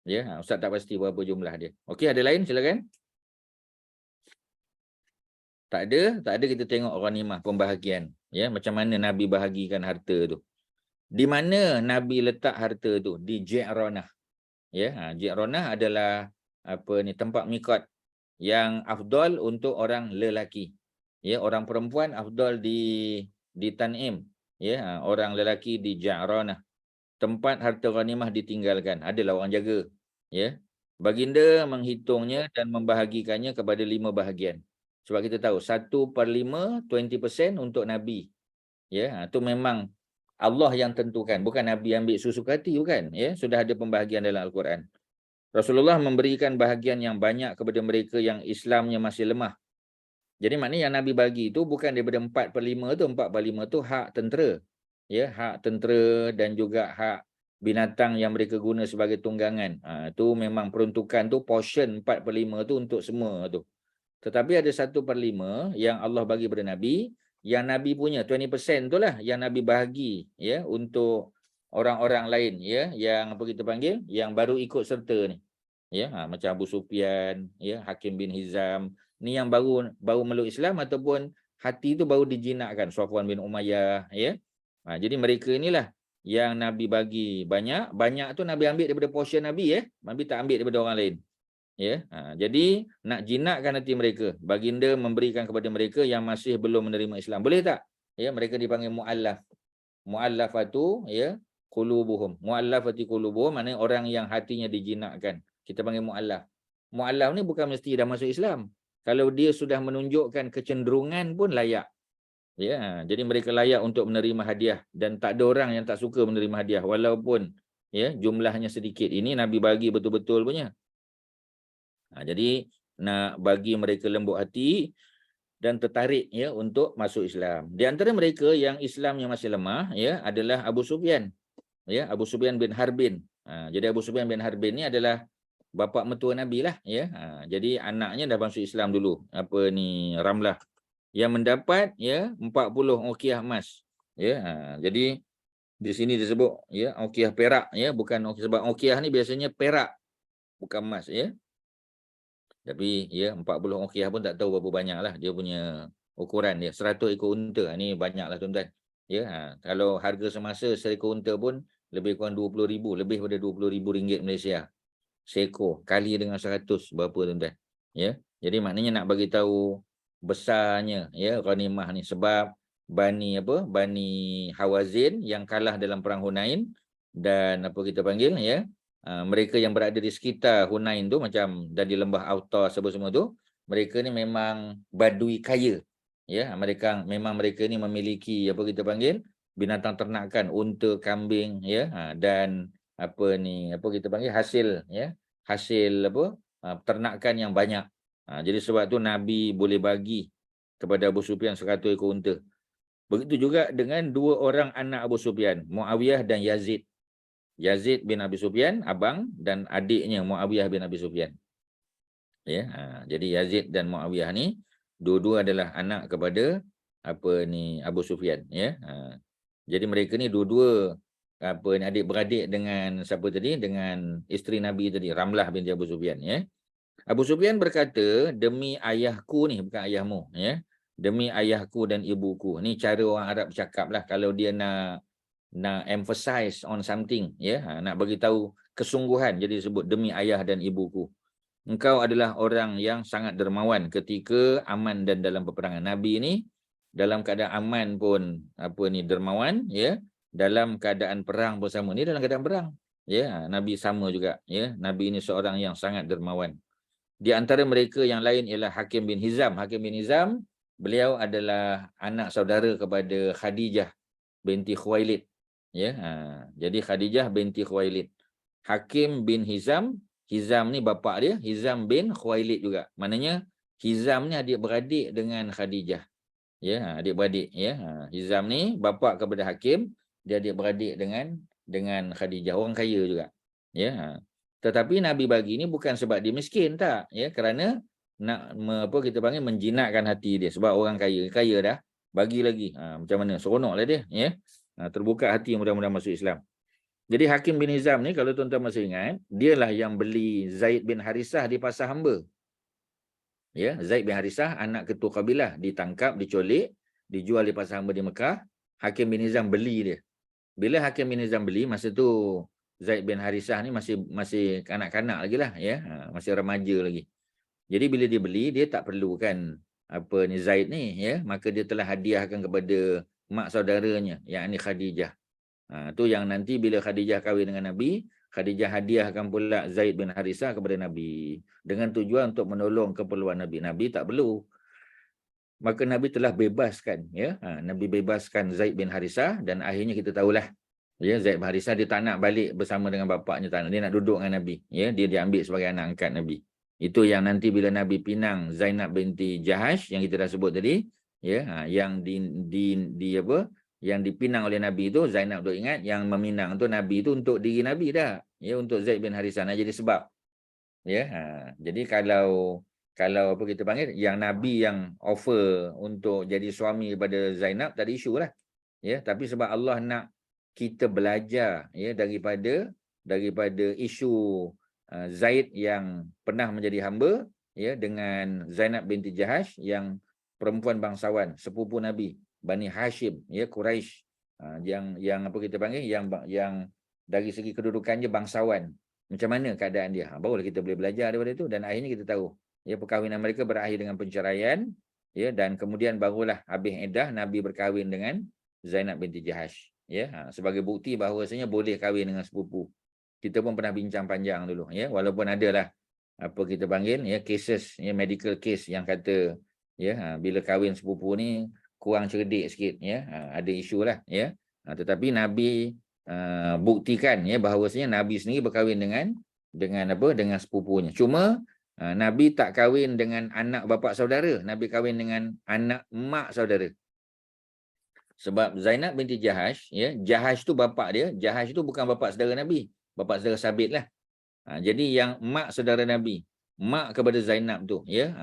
Ya, Ustaz tak pasti berapa jumlah dia. Okey, ada lain silakan. Tak ada kita tengok ghanimah, pembahagian, ya, macam mana Nabi bahagikan harta tu. Di mana Nabi letak harta tu? Di Ji'ranah. Ya, Ji'ranah adalah apa ni, tempat miqat yang afdal untuk orang lelaki. Ya, orang perempuan afdal di Tan'im. Ya, orang lelaki di Ji'ranah. Tempat harta ghanimah ditinggalkan, adalah orang jaga. Ya, baginda menghitungnya dan membahagikannya kepada 5 bahagian. Sebab kita tahu 1/5, 20% untuk Nabi. Ya, itu memang Allah yang tentukan, bukan Nabi ambil susuka hati, bukan. Ya, sudah ada pembahagian dalam Al-Quran. Rasulullah memberikan bahagian yang banyak kepada mereka yang Islamnya masih lemah. Jadi maknanya yang Nabi bagi itu bukan daripada 4/5 tu, 4/5 tu hak tentera. Ya, hak tentera dan juga hak binatang yang mereka guna sebagai tunggangan. Itu memang peruntukan tu, portion 4/5 tu untuk semua tu. Tetapi ada 1/5 yang Allah bagi kepada Nabi, yang Nabi punya 20% tu lah yang Nabi bahagi, ya, untuk orang-orang lain, ya, yang apa kita panggil, yang baru ikut serta ni. Ya, macam Abu Sufyan, ya, Hakim bin Hizam, ni yang baru meluk Islam ataupun hati itu baru dijinakkan. Safwan bin Umayyah, ya. Jadi mereka inilah yang Nabi bagi banyak tu Nabi ambil daripada portion Nabi, ya. Nabi tak ambil daripada orang lain. Ya, jadi nak jinakkan hati mereka, baginda memberikan kepada mereka yang masih belum menerima Islam. Boleh tak? Ya, mereka dipanggil muallaf. Muallafatu, ya, qulubuhum. Muallafati qulubuhum maknanya orang yang hatinya dijinakkan. Kita panggil muallaf. Muallaf ni bukan mesti dah masuk Islam. Kalau dia sudah menunjukkan kecenderungan pun layak. Ya, jadi mereka layak untuk menerima hadiah dan tak ada orang yang tak suka menerima hadiah walaupun ya jumlahnya sedikit. Ini Nabi bagi betul-betul punya. Jadi nak bagi mereka lembut hati dan tertarik ya untuk masuk Islam. Di antara mereka yang Islamnya masih lemah ya adalah Abu Sufyan. Ya, Abu Sufyan bin Harbin. Jadi Abu Sufyan bin Harbin ni adalah bapa mertua Nabi lah ya. Jadi anaknya dah masuk Islam dulu. Apa ni, Ramlah, yang mendapat ya 40 uqiyah emas. Ya, jadi di sini disebut ya uqiyah perak ya, bukan uqiyah, sebab uqiyah ni biasanya perak bukan emas ya. Tapi ya 40 uqiyah pun tak tahu berapa banyak lah dia punya ukuran dia. 100 ekor unta. Ni banyak lah tuan-tuan. Ya, kalau harga semasa seekor unta pun lebih kurang 20,000, lebih pada 20,000 ringgit Malaysia. Seekor kali dengan 100 berapa tuan-tuan. Ya. Jadi maknanya nak bagi tahu besarnya ya ghanimah ni, sebab Bani Hawazin yang kalah dalam perang Hunain dan apa kita panggil ya, mereka yang berada di sekitar Hunain tu macam dan di lembah Autas semua tu, mereka ni memang badui kaya. Ya, mereka ni memiliki apa kita panggil binatang ternakan, unta, kambing ya, dan apa kita panggil hasil ya, hasil ternakan yang banyak. Jadi sebab tu Nabi boleh bagi kepada Abu Sufyan 100 ekor unta. Begitu juga dengan dua orang anak Abu Sufyan, Muawiyah dan Yazid. Yazid bin Abi Sufyan, abang, dan adiknya Muawiyah bin Abi Sufyan. Ya, jadi Yazid dan Muawiyah ni dua-dua adalah anak kepada Abu Sufyan ya. Jadi mereka ni dua-dua adik-beradik dengan siapa tadi? Dengan isteri Nabi tadi, Ramlah binti Abu Sufyan ya. Abu Sufyan berkata, demi ayahku ni, bukan ayahmu ya. Demi ayahku dan ibuku. Ni cara orang Arab bercakap lah kalau dia nak emphasize on something ya, nak bagi tahu kesungguhan, jadi disebut demi ayah dan ibuku. Engkau adalah orang yang sangat dermawan ketika aman dan dalam peperangan. Nabi ini dalam keadaan aman pun dermawan ya, dalam keadaan perang pun sama. Ni dalam keadaan perang ya, Nabi sama juga ya. Nabi ini seorang yang sangat dermawan. Di antara mereka yang lain ialah Hakim bin Hizam. Hakim bin Hizam, beliau adalah anak saudara kepada Khadijah binti Khuwailid ya. Jadi Khadijah binti Khuwailid. Hakim bin Hizam ni bapa dia, Hizam bin Khuwailid juga. Maknanya Hizam ni adik-beradik dengan Khadijah. Ya, adik-beradik ya. Hizam ni bapa kepada Hakim, dia adik-beradik dengan Khadijah, orang kaya juga. Ya. Tetapi Nabi bagi ni bukan sebab dia miskin, tak, ya, kerana nak kita panggil menjinakkan hati dia, sebab orang kaya dah, bagi lagi. Macam mana? Seronoklah dia, ya. Terbuka hati, mudah-mudahan masuk Islam. Jadi Hakim bin Hizam ni, kalau tuan-tuan masih ingat, dialah yang beli Zaid bin Harisah di pasar hamba. Ya, Zaid bin Harisah, anak ketua kabilah, ditangkap, dicolik, dijual di pasar hamba di Mekah. Hakim bin Hizam beli dia. Bila Hakim bin Hizam beli, masa tu Zaid bin Harisah ni masih kanak-kanak lagi lah, ya, masih remaja lagi. Jadi bila dia beli, dia tak perlukan Zaid ni, ya, maka dia telah hadiahkan kepada mak saudaranya, yakni Khadijah. Tu yang nanti bila Khadijah kahwin dengan Nabi, Khadijah hadiahkan pula Zaid bin Harisah kepada Nabi dengan tujuan untuk menolong keperluan Nabi. Nabi tak perlu. Maka Nabi telah bebaskan, ya. Nabi bebaskan Zaid bin Harisah dan akhirnya kita tahulah, ya, Zaid bin Harisah dia tak nak balik bersama dengan bapaknya, tak nak. Dia nak duduk dengan Nabi, ya. Dia diambil sebagai anak angkat Nabi. Itu yang nanti bila Nabi pinang Zainab binti Jahash yang kita dah sebut tadi, ya, yang yang dipinang oleh Nabi itu, Zainab tu ingat, yang meminang tu Nabi tu untuk diri Nabi dah, ya, untuk Zaid bin Harisah nak jadi sebab. Ya, jadi kalau kita panggil yang Nabi yang offer untuk jadi suami kepada Zainab, tak ada isu lah. Ya, tapi sebab Allah nak kita belajar, ya, daripada isu Zaid yang pernah menjadi hamba, ya, dengan Zainab binti Jahash yang perempuan bangsawan, sepupu Nabi, Bani Hashim, ya, Quraisy. Yang apa kita panggil, yang dari segi kedudukannya bangsawan. Macam mana keadaan dia? Barulah kita boleh belajar daripada itu, dan akhirnya kita tahu, ya, perkahwinan mereka berakhir dengan penceraian, ya, dan kemudian barulah habis iddah Nabi berkahwin dengan Zainab binti Jahash, ya. Sebagai bukti bahawasanya boleh kahwin dengan sepupu. Kita pun pernah bincang panjang dulu, ya, walaupun adalah apa kita panggil, ya, cases, ya, medical case yang kata, ya, bila kahwin sepupu ni kurang cerdik sikit, ya, ada isu lah, ya. Tetapi Nabi buktikan, ya, bahawasanya Nabi sendiri berkahwin dengan sepupunya. Cuma Nabi tak kahwin dengan anak bapa saudara, Nabi kahwin dengan anak mak saudara. Sebab Zainab binti Jahash, ya, Jahash tu bapa dia, Jahash tu bukan bapa saudara Nabi, bapa saudara Sabit lah. Jadi yang mak saudara Nabi, mak kepada Zainab tu, ya,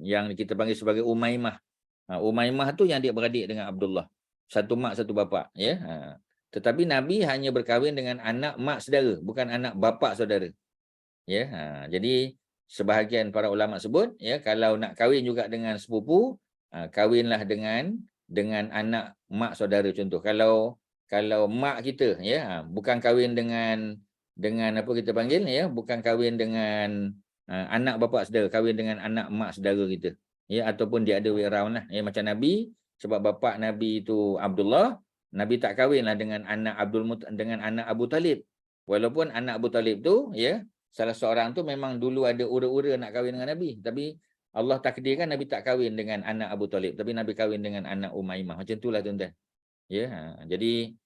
yang kita panggil sebagai Umaymah. Umaymah tu yang adik-beradik dengan Abdullah. Satu mak, satu bapa, ya. Tetapi Nabi hanya berkahwin dengan anak mak saudara, bukan anak bapa saudara. Ya, jadi sebahagian para ulama sebut, ya, kalau nak kahwin juga dengan sepupu, kahwinlah dengan anak mak saudara contoh. Kalau mak kita, ya, bukan kahwin dengan apa kita panggil, ya, bukan kahwin dengan anak bapa saudara, kahwin dengan anak mak saudara kita, ya, ataupun the other way around lah, ya, macam Nabi, sebab bapa Nabi itu Abdullah, Nabi tak kahwinlah dengan anak dengan anak Abu Talib. Walaupun anak Abu Talib tu, ya, salah seorang tu memang dulu ada ura-ura nak kahwin dengan Nabi, tapi Allah takdirkan Nabi tak kahwin dengan anak Abu Talib, tapi Nabi kahwin dengan anak Umaymah. Macam itulah tuan-tuan. Ya, jadi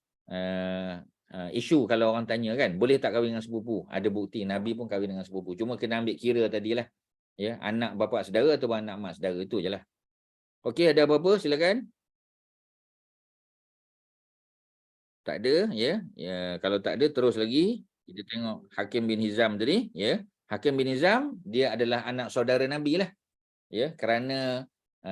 isu kalau orang tanya kan, boleh tak kahwin dengan sepupu? Ada bukti Nabi pun kahwin dengan sepupu. Cuma kena ambil kira tadilah. Ya, anak bapa saudara atau anak mak saudara, itu jelah. Okey, ada apa-apa silakan. Tak ada, ya. Kalau tak ada terus lagi kita tengok Hakim bin Hizam tadi, ya. Hakim bin Hizam dia adalah anak saudara Nabi lah. Ya, kerana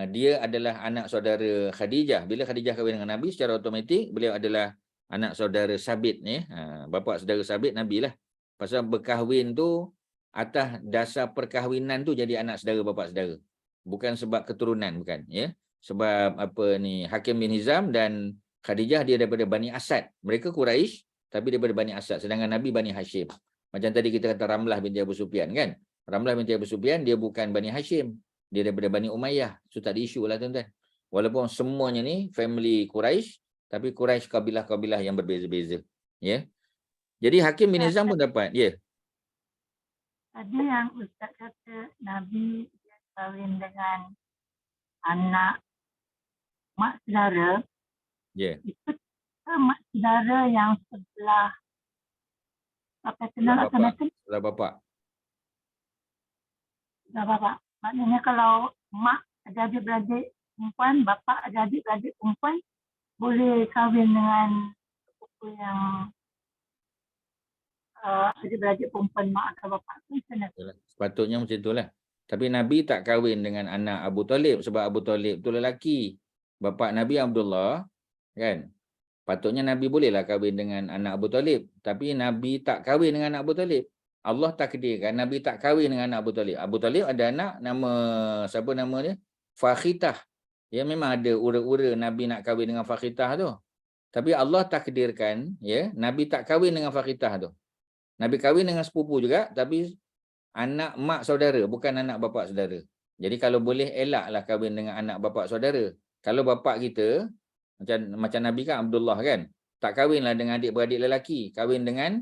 dia adalah anak saudara Khadijah. Bila Khadijah kahwin dengan Nabi, secara automatik beliau adalah anak saudara Sabit, ya. Bapa saudara Sabit Nabi lah. Pasal berkahwin tu atas dasar perkahwinan tu jadi anak saudara bapa saudara. Bukan sebab keturunan, bukan, ya. Sebab apa ni, Hakim bin Hizam dan Khadijah dia daripada Bani Asad. Mereka Quraisy tapi daripada Bani Asad. Sedangkan Nabi Bani Hashim. Macam tadi kita kata Ramlah binti Abu Sufyan kan. Ramlah binti Abu Sufyan dia bukan Bani Hashim. Dia daripada Bani Umayyah. So tak ada isu lah tuan-tuan. Walaupun semuanya ni family Quraisy, tapi Quraisy kabilah-kabilah yang berbeza-beza. Ya. Jadi Hakim bin Hizam pun dapat. Ya. Tadi yang Ustaz kata Nabi kahwin dengan anak mak saudara. Ya. Itu mak saudara yang sebelah apa kenal atau macam sebelah bapa. Sebelah bapa. Maknanya kalau mak ada adik-beradik perempuan, bapa ada adik-beradik perempuan, boleh kahwin dengan sepupu yang adik-beradik perempuan mak atau bapa tu. Sepatutnya macam itulah. Tapi Nabi tak kahwin dengan anak Abu Talib sebab Abu Talib tu lelaki. Bapa Nabi Abdullah, kan? Patutnya Nabi bolehlah kahwin dengan anak Abu Talib. Tapi Nabi tak kahwin dengan anak Abu Talib. Allah takdirkan Nabi tak kahwin dengan anak Abu Talib. Abu Talib ada anak nama, siapa nama dia? Fakhitah. Ya, memang ada ura-ura Nabi nak kahwin dengan Fakhitah tu. Tapi Allah takdirkan, ya, Nabi tak kahwin dengan Fakhitah tu. Nabi kahwin dengan sepupu juga, tapi anak mak saudara, bukan anak bapa saudara. Jadi kalau boleh elaklah kahwin dengan anak bapa saudara. Kalau bapa kita macam Nabi kan Abdullah kan, tak kahwinlah dengan adik-beradik lelaki, kahwin dengan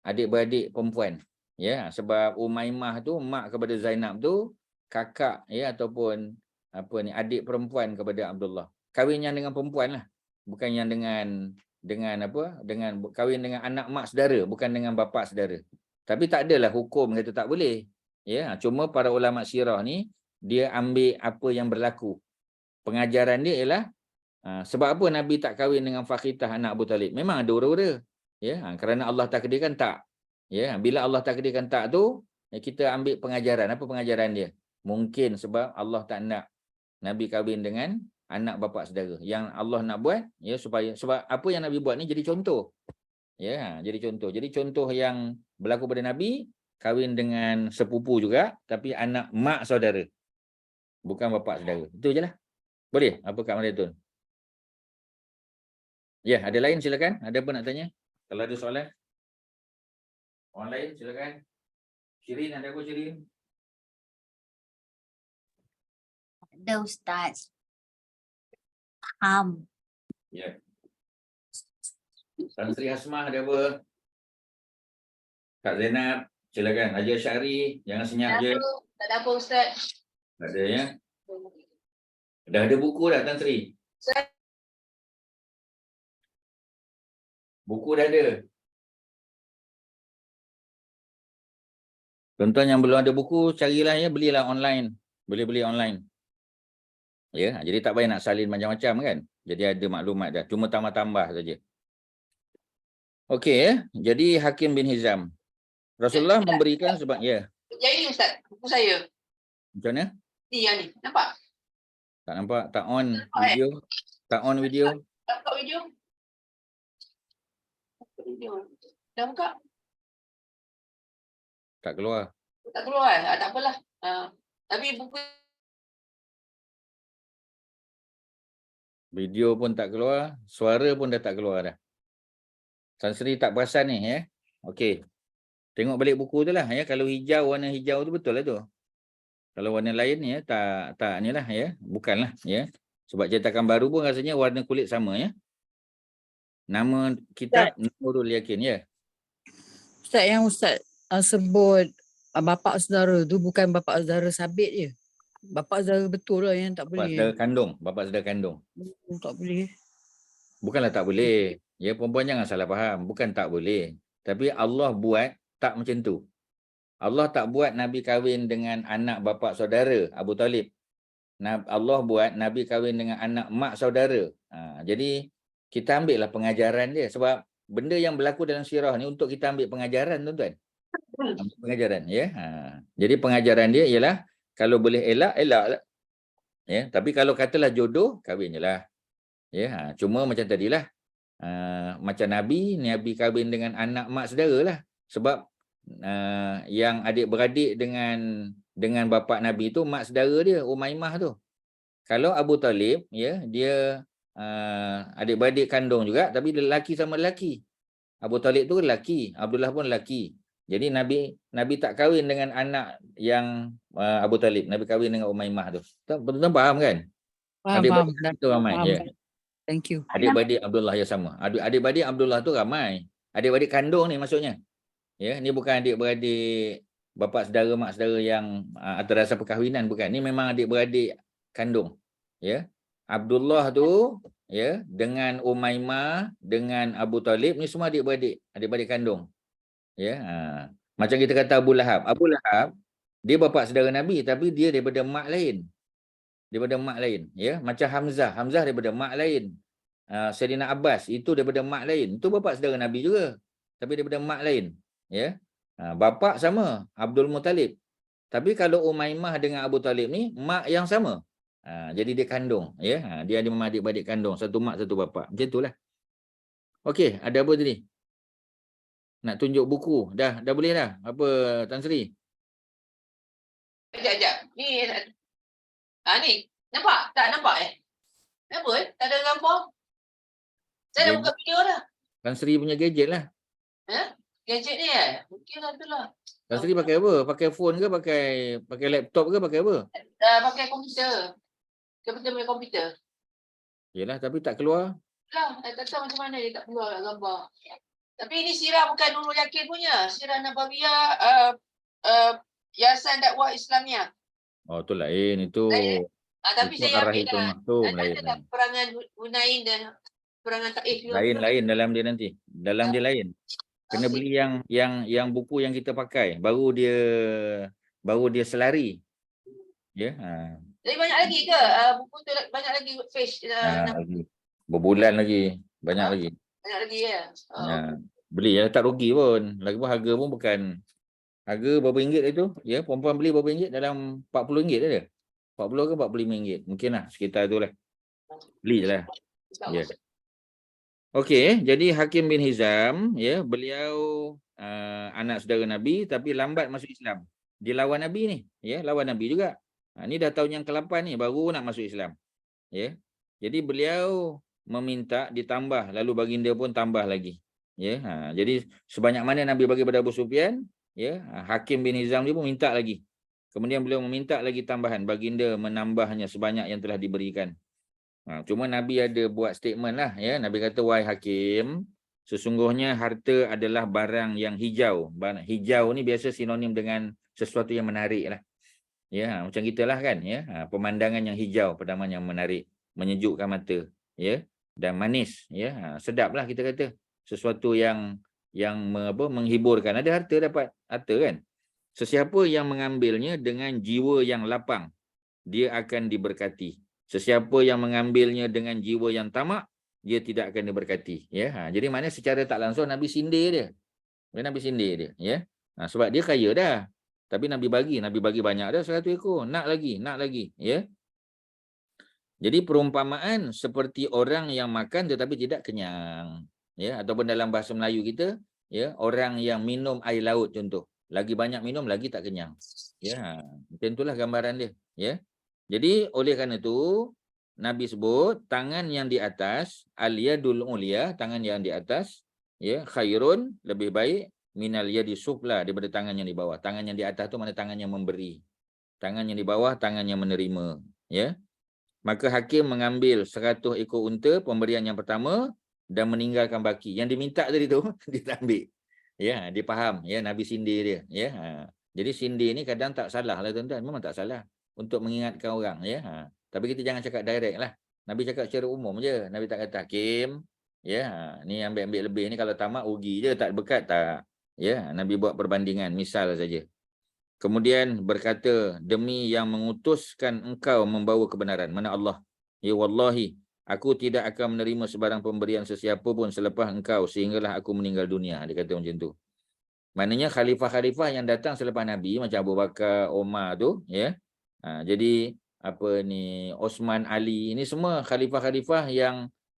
adik-beradik perempuan. Ya, sebab Umaymah tu mak kepada Zainab tu kakak, ya, ataupun apa ni, adik perempuan kepada Abdullah. Kahwin yang dengan perempuan lah, bukan yang dengan kahwin dengan anak mak saudara, bukan dengan bapa saudara. Tapi tak adalah hukum kata tak boleh. Ya, cuma para ulama sirah ni dia ambil apa yang berlaku. Pengajaran dia ialah sebab apa Nabi tak kahwin dengan Fakhitah anak Abu Talib? Memang ada ura-ura. Ya, kerana Allah takdirkan tak. Ya, bila Allah takdirkan tak tu, kita ambil pengajaran. Apa pengajaran dia? Mungkin sebab Allah tak nak Nabi kahwin dengan anak bapa saudara. Yang Allah nak buat, ya, sebab apa yang Nabi buat ni jadi contoh. Ya, jadi contoh. Jadi contoh yang berlaku pada Nabi, kahwin dengan sepupu juga, tapi anak mak saudara. Bukan bapa saudara. Itu je lah. Boleh? Apa Kak Mariatun? Ya, ada lain silakan. Ada apa nak tanya? Kalau ada soalan. Orang lain silakan. Shirin, ada apa Shirin? Ada Ustaz. Faham. Ya. Tan Sri Hasmah ada apa? Kak Zainab, silakan. Haji Asyari, jangan senyap je. Tak ada apa Ustaz. Tak ada ya. Dah ada buku dah Tan Sri? Buku dah ada. Tuan-tuan yang belum ada buku, carilah ya, belilah online. Boleh beli online. Ya, jadi tak payah nak salin macam-macam kan. Jadi ada maklumat dah. Cuma tambah-tambah saja. Okey ya. Jadi Hakim bin Hizam. Rasulullah memberikan sebab ya. Yang ini Ustaz, buku saya. Macam mana? Ni yang ni. Nampak? Tak nampak? Tak on Nampak, video? Tak on video? Tak buka video? Video. Dah buka? Tak keluar. Tak keluar. Tak apalah. Tapi buku Video pun tak keluar. Suara pun dah tak keluar dah. Tan Sri tak perasan ni ya. Okey. Tengok balik buku tu lah ya. Kalau hijau, warna hijau tu betul lah tu. Kalau warna lain ya, tak ni lah ya. Bukanlah ya. Sebab cetakan baru pun rasanya warna kulit sama ya. Nama kitab Nurul Yakin ya. Ustaz, yang Ustaz sebut bapa saudara tu bukan bapa saudara sabit je. Bapa saudara betul lah yang tak Bapa boleh. saudara kandung. Bapa saudara kandung. Tak boleh. Bukanlah tak boleh. Ya, perempuan jangan salah faham. Bukan tak boleh. Tapi Allah buat tak macam tu. Allah tak buat Nabi kahwin dengan anak bapa saudara Abu Talib. Allah buat Nabi kahwin dengan anak mak saudara. Jadi kita ambil lah pengajaran dia. Sebab benda yang berlaku dalam sirah ni untuk kita ambil pengajaran tuan-tuan. Ambil pengajaran ya. Jadi pengajaran dia ialah kalau boleh elak, elak lah. Ya, tapi kalau katalah jodoh, kahwin je lah. Ya, cuma macam tadilah. Macam Nabi kahwin dengan anak mak saudara lah. Sebab yang adik-beradik dengan bapa Nabi tu mak saudara dia, Umaymah tu. Kalau Abu Talib, ya, dia adik-beradik kandung juga, tapi lelaki sama lelaki. Abu Talib tu lelaki, Abdullah pun lelaki. Jadi Nabi tak kahwin dengan anak yang Abu Talib, Nabi kahwin dengan Umaymah tu. Betul-betul faham kan? Faham. Adik-beradik tu ramai. Faham. Ya. Thank you. Adik-beradik Abdullah ya sama. Adik-beradik Abdullah tu ramai. Adik-beradik kandung ni maksudnya. Ya, ni bukan adik-beradik bapa saudara mak saudara yang atas dasar perkahwinan, bukan. Ni memang adik-beradik kandung. Ya. Abdullah tu ya dengan Umaymah dengan Abu Talib ni semua adik-beradik kandung. Ya. Macam kita kata Abu Lahab. Abu Lahab dia bapa saudara Nabi tapi dia daripada mak lain. Ya, macam Hamzah daripada mak lain. Sayyidina Abbas itu daripada mak lain. Itu bapa saudara Nabi juga tapi daripada mak lain. Ya. Bapa sama, Abdul Muttalib. Tapi kalau Umaymah dengan Abu Talib ni mak yang sama. Jadi dia kandung, ya. Dia ada memang adik-beradik kandung, satu mak satu bapa. Macam itulah. Okey, ada apa tadi? Nak tunjuk buku. Dah boleh dah. Apa Tan Sri? Sekejap. Ni. Ni. Nampak? Tak nampak Kenapa Tak ada gambar? Saya dah buka video dah. Tan Sri punya gadget lah. Gadget ni Mungkin lah tu lah. Tan Sri pakai apa? Pakai phone ke? Pakai laptop ke? Pakai apa? Pakai komputer. Komputer punya komputer. Yelah, tapi tak keluar. Lah, tak tahu macam mana dia tak keluar lah gambar. Tapi ini sirah bukan Nurul Yakin punya. Sirah Nabawiyah Yayasan Dakwah Islamiyah. Oh, tu lain. Itu tapi itu saya arah ambil itu dah. maktum Ada lain. tak perangan Hunain dan perangan Taif juga. Lain dalam dia nanti. Dalam dia lain. Kena beli yang buku yang kita pakai. Baru dia selari. Ya. Jadi banyak lagi ke? Buku tu banyak lagi page. Lagi. Berbulan lagi. Banyak lagi. Banyak lagi ya. Beli ya, tak rugi pun. Lagipun harga pun bukan. Harga berapa ringgit itu? Ya, perempuan beli berapa ringgit? Dalam RM40 ada. 40 ke RM45. Mungkin lah. Sekitar itulah. Beli je lah. Ya. Okey, jadi Hakim bin Hizam, ya, beliau anak saudara Nabi tapi lambat masuk Islam. Dia lawan Nabi ni, ya, lawan Nabi juga. Ni dah tahun yang ke-8 ni baru nak masuk Islam. Ya. Jadi beliau meminta ditambah, lalu baginda pun tambah lagi. Ya. Jadi sebanyak mana Nabi bagi pada Abu Sufyan, ya, Hakim bin Hizam dia pun minta lagi. Kemudian beliau meminta lagi tambahan, baginda menambahnya sebanyak yang telah diberikan. Cuma Nabi ada buat statement lah, ya. Nabi kata, wahai Hakim, sesungguhnya harta adalah barang yang hijau. Barang hijau ni biasa sinonim dengan sesuatu yang menarik lah. Ya, macam kita lah kan, ya. Pemandangan yang hijau, pemandangan yang menarik, menyejukkan mata, ya, dan manis, ya. Sedap lah kita kata. Sesuatu yang menghiburkan. Ada harta dapat harta kan. Sesiapa yang mengambilnya dengan jiwa yang lapang, dia akan diberkati. Sesiapa yang mengambilnya dengan jiwa yang tamak, dia tidak akan diberkati. Ya, jadi maknanya secara tak langsung Nabi sindir dia. Nabi sindir dia. Ya, sebab dia kaya dah. Tapi Nabi bagi banyak dah 100 ekor. Nak lagi. Ya. Jadi perumpamaan seperti orang yang makan tetapi tidak kenyang. Ya, ataupun dalam bahasa Melayu kita, ya, orang yang minum air laut contoh. Lagi banyak minum, lagi tak kenyang. Ya, macam itulah gambaran dia. Ya. Jadi oleh kerana itu Nabi sebut tangan yang di atas, al-yadul ulia, tangan yang di atas, ya, khairun, lebih baik, minal yadi sufla, daripada tangan yang di bawah. Tangan yang di atas tu mana tangan yang memberi. Tangan yang di bawah tangan yang menerima, ya. Maka hakim mengambil 100 ekor unta pemberian yang pertama dan meninggalkan baki. Yang diminta tadi tu dia tak ambil. Ya, dia faham, ya, Nabi sindir dia, ya. Jadi sindir ni kadang tak salah lah tuan-tuan, memang tak salah. Untuk mengingatkan orang, ya. Tapi kita jangan cakap direct lah. Nabi cakap secara umum je. Nabi tak kata hakim, ya, ni ambil lebih ni kalau tamak rugi je, tak berkat tak. Ya, Nabi buat perbandingan, misal saja. Kemudian berkata, demi yang mengutuskan engkau membawa kebenaran, mana Allah. Ya wallahi, aku tidak akan menerima sebarang pemberian sesiapa pun selepas engkau sehinggalah aku meninggal dunia. Dia kata macam tu. Maknanya khalifah-khalifah yang datang selepas Nabi macam Abu Bakar, Umar tu, ya. Jadi apa ni, Osman, Ali, ini semua khalifah-khalifah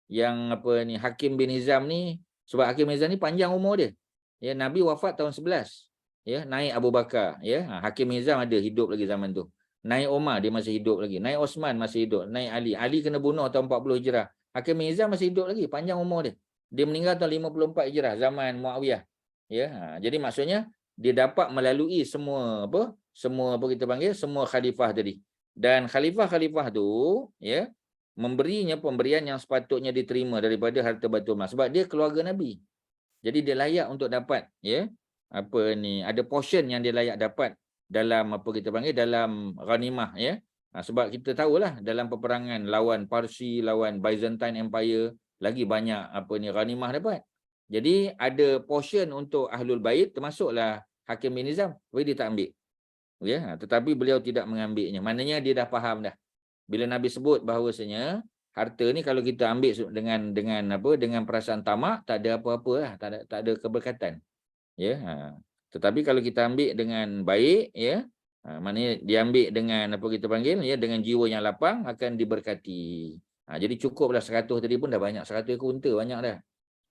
yang apa ni, Hakim bin Hizam ni, sebab Hakim bin Hizam ni panjang umur dia. Ya, Nabi wafat tahun 11. Ya, naik Abu Bakar, ya. Hakim bin Hizam ada hidup lagi zaman tu. Naik Umar dia masih hidup lagi. Naik Osman masih hidup. Naik Ali. Ali kena bunuh tahun 40 Hijrah. Hakim bin Hizam masih hidup lagi, panjang umur dia. Dia meninggal tahun 54 Hijrah zaman Muawiyah. Ya, jadi maksudnya dia dapat melalui semua apa kita panggil, semua khalifah tadi. Dan khalifah-khalifah tu, ya, memberinya pemberian yang sepatutnya diterima daripada harta Baitul Mal sebab dia keluarga Nabi. Jadi dia layak untuk dapat, ya, apa ni, ada portion yang dia layak dapat dalam apa kita panggil, dalam ghanimah, ya. Sebab kita tahulah dalam peperangan lawan Parsi, lawan Byzantine Empire, lagi banyak apa ni ghanimah dapat. Jadi ada portion untuk Ahlul Bait, termasuklah Hakim bin Hizam, tapi dia tak ambil. Ya, tetapi beliau tidak mengambilnya. Maknanya dia dah faham dah. Bila Nabi sebut bahawasanya harta ni kalau kita ambil dengan perasaan tamak, tak ada apa-apa lah, tak ada keberkatan. Ya, tetapi kalau kita ambil dengan baik, ya, maknanya diambil dengan apa kita panggil, ya, dengan jiwa yang lapang, akan diberkati. Jadi cukuplah 100 tadi pun dah banyak, 100 ekor unta banyak dah.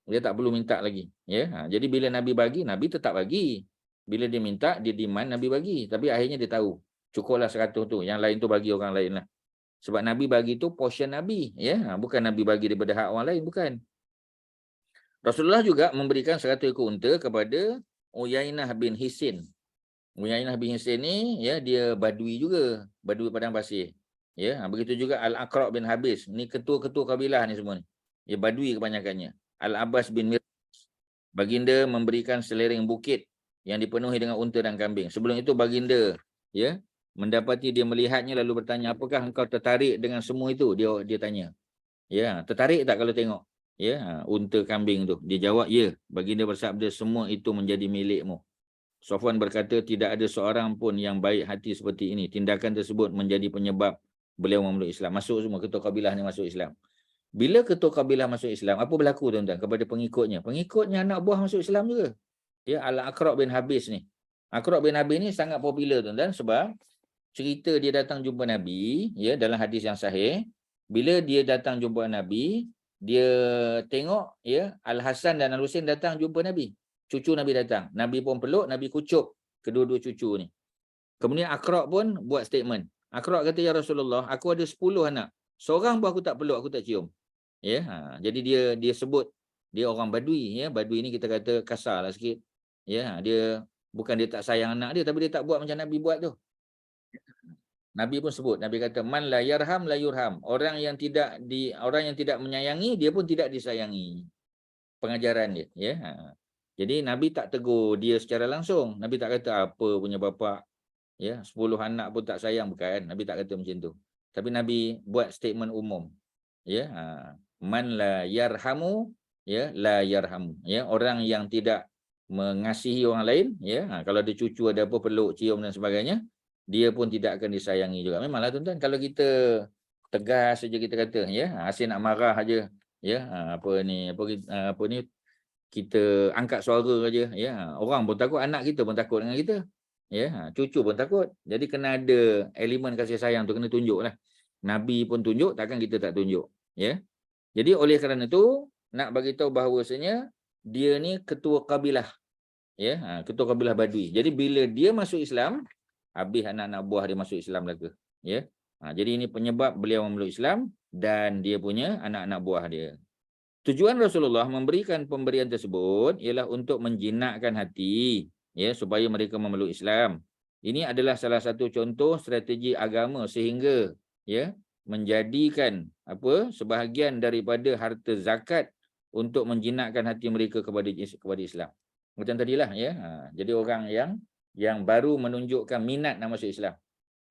Dia tak perlu minta lagi, ya. Jadi bila Nabi bagi, Nabi tetap bagi. Bila dia minta, dia demand, Nabi bagi. Tapi akhirnya dia tahu, cukuplah 100 tu, yang lain tu bagi orang lain lah. Sebab Nabi bagi tu portion Nabi, ya. Bukan Nabi bagi daripada hak orang lain, bukan. Rasulullah juga memberikan 100 ekor unta kepada Uyainah bin Hisin. Uyainah bin Hisin ni, ya, dia badui juga, badui padang pasir. Ya, begitu juga Al-Aqra' bin Habis. Ni ketua-ketua kabilah ni semua ni. Ya, badui kebanyakannya. Al-Abbas bin Mir, baginda memberikan selereng bukit yang dipenuhi dengan unta dan kambing. Sebelum itu baginda, ya, mendapati dia melihatnya lalu bertanya, apakah engkau tertarik dengan semua itu? Dia tanya. Ya, tertarik tak kalau tengok? Ya, unta kambing tu. Dia jawab, ya. Baginda bersabda, semua itu menjadi milikmu. Safwan berkata, tidak ada seorang pun yang baik hati seperti ini. Tindakan tersebut menjadi penyebab beliau memeluk Islam. Masuk semua ketua kabilah ni masuk Islam. Bila ketua kabilah masuk Islam, apa berlaku tuan-tuan kepada pengikutnya? Pengikutnya anak buah masuk Islam juga. Ya, Al-Aqra' bin Habis ni. Aqra' bin Habis ni sangat popular tuan-tuan sebab cerita dia datang jumpa Nabi, ya, dalam hadis yang sahih. Bila dia datang jumpa Nabi, dia tengok, ya, Al-Hasan dan Al-Husain datang jumpa Nabi. Cucu Nabi datang. Nabi pun peluk, Nabi kucuk kedua-dua cucu ni. Kemudian Aqra' pun buat statement. Aqra' kata, ya Rasulullah, aku ada 10 anak. Seorang pun aku tak peluk, aku tak cium. Ya, jadi dia sebut dia orang Badui, ya. Badui ni kita kata kasar lah sikit. Ya, dia bukan dia tak sayang anak dia, tapi dia tak buat macam Nabi buat tu. Nabi pun sebut, Nabi kata man la yarham la yurham. Orang yang tidak menyayangi, dia pun tidak disayangi. Pengajaran dia, ya. Jadi Nabi tak tegur dia secara langsung. Nabi tak kata apa punya bapa, ya, 10 anak pun tak sayang, bukan. Nabi tak kata macam tu. Tapi Nabi buat statement umum. Ya, man la yarhamu, ya, la yarhamu. Ya, orang yang tidak mengasihi orang lain, ya, kalau ada cucu ada apa peluk, cium dan sebagainya, dia pun tidak akan disayangi juga. Memanglah tuan-tuan, kalau kita tegas saja kita kata, ya, asyik nak marah aja, ya, apa ni kita angkat suara aja, ya, orang pun takut, anak kita pun takut dengan kita, ya, cucu pun takut. Jadi kena ada elemen kasih sayang tu, kena tunjuklah. Nabi pun tunjuk, takkan kita tak tunjuk, ya. Jadi oleh kerana itu nak bagi tahu bahawasanya dia ni ketua kabilah, ya, ketua kabilah Badui. Jadi bila dia masuk Islam, habis anak-anak buah dia masuk Islam lagi, ya. Jadi ini penyebab beliau memeluk Islam dan dia punya anak-anak buah dia. Tujuan Rasulullah memberikan pemberian tersebut ialah untuk menjinakkan hati, ya, supaya mereka memeluk Islam. Ini adalah salah satu contoh strategi agama sehingga, ya, menjadikan sebahagian daripada harta zakat untuk menjinakkan hati mereka kepada Islam. Macam tadilah, ya. Jadi orang yang baru menunjukkan minat nak masuk Islam,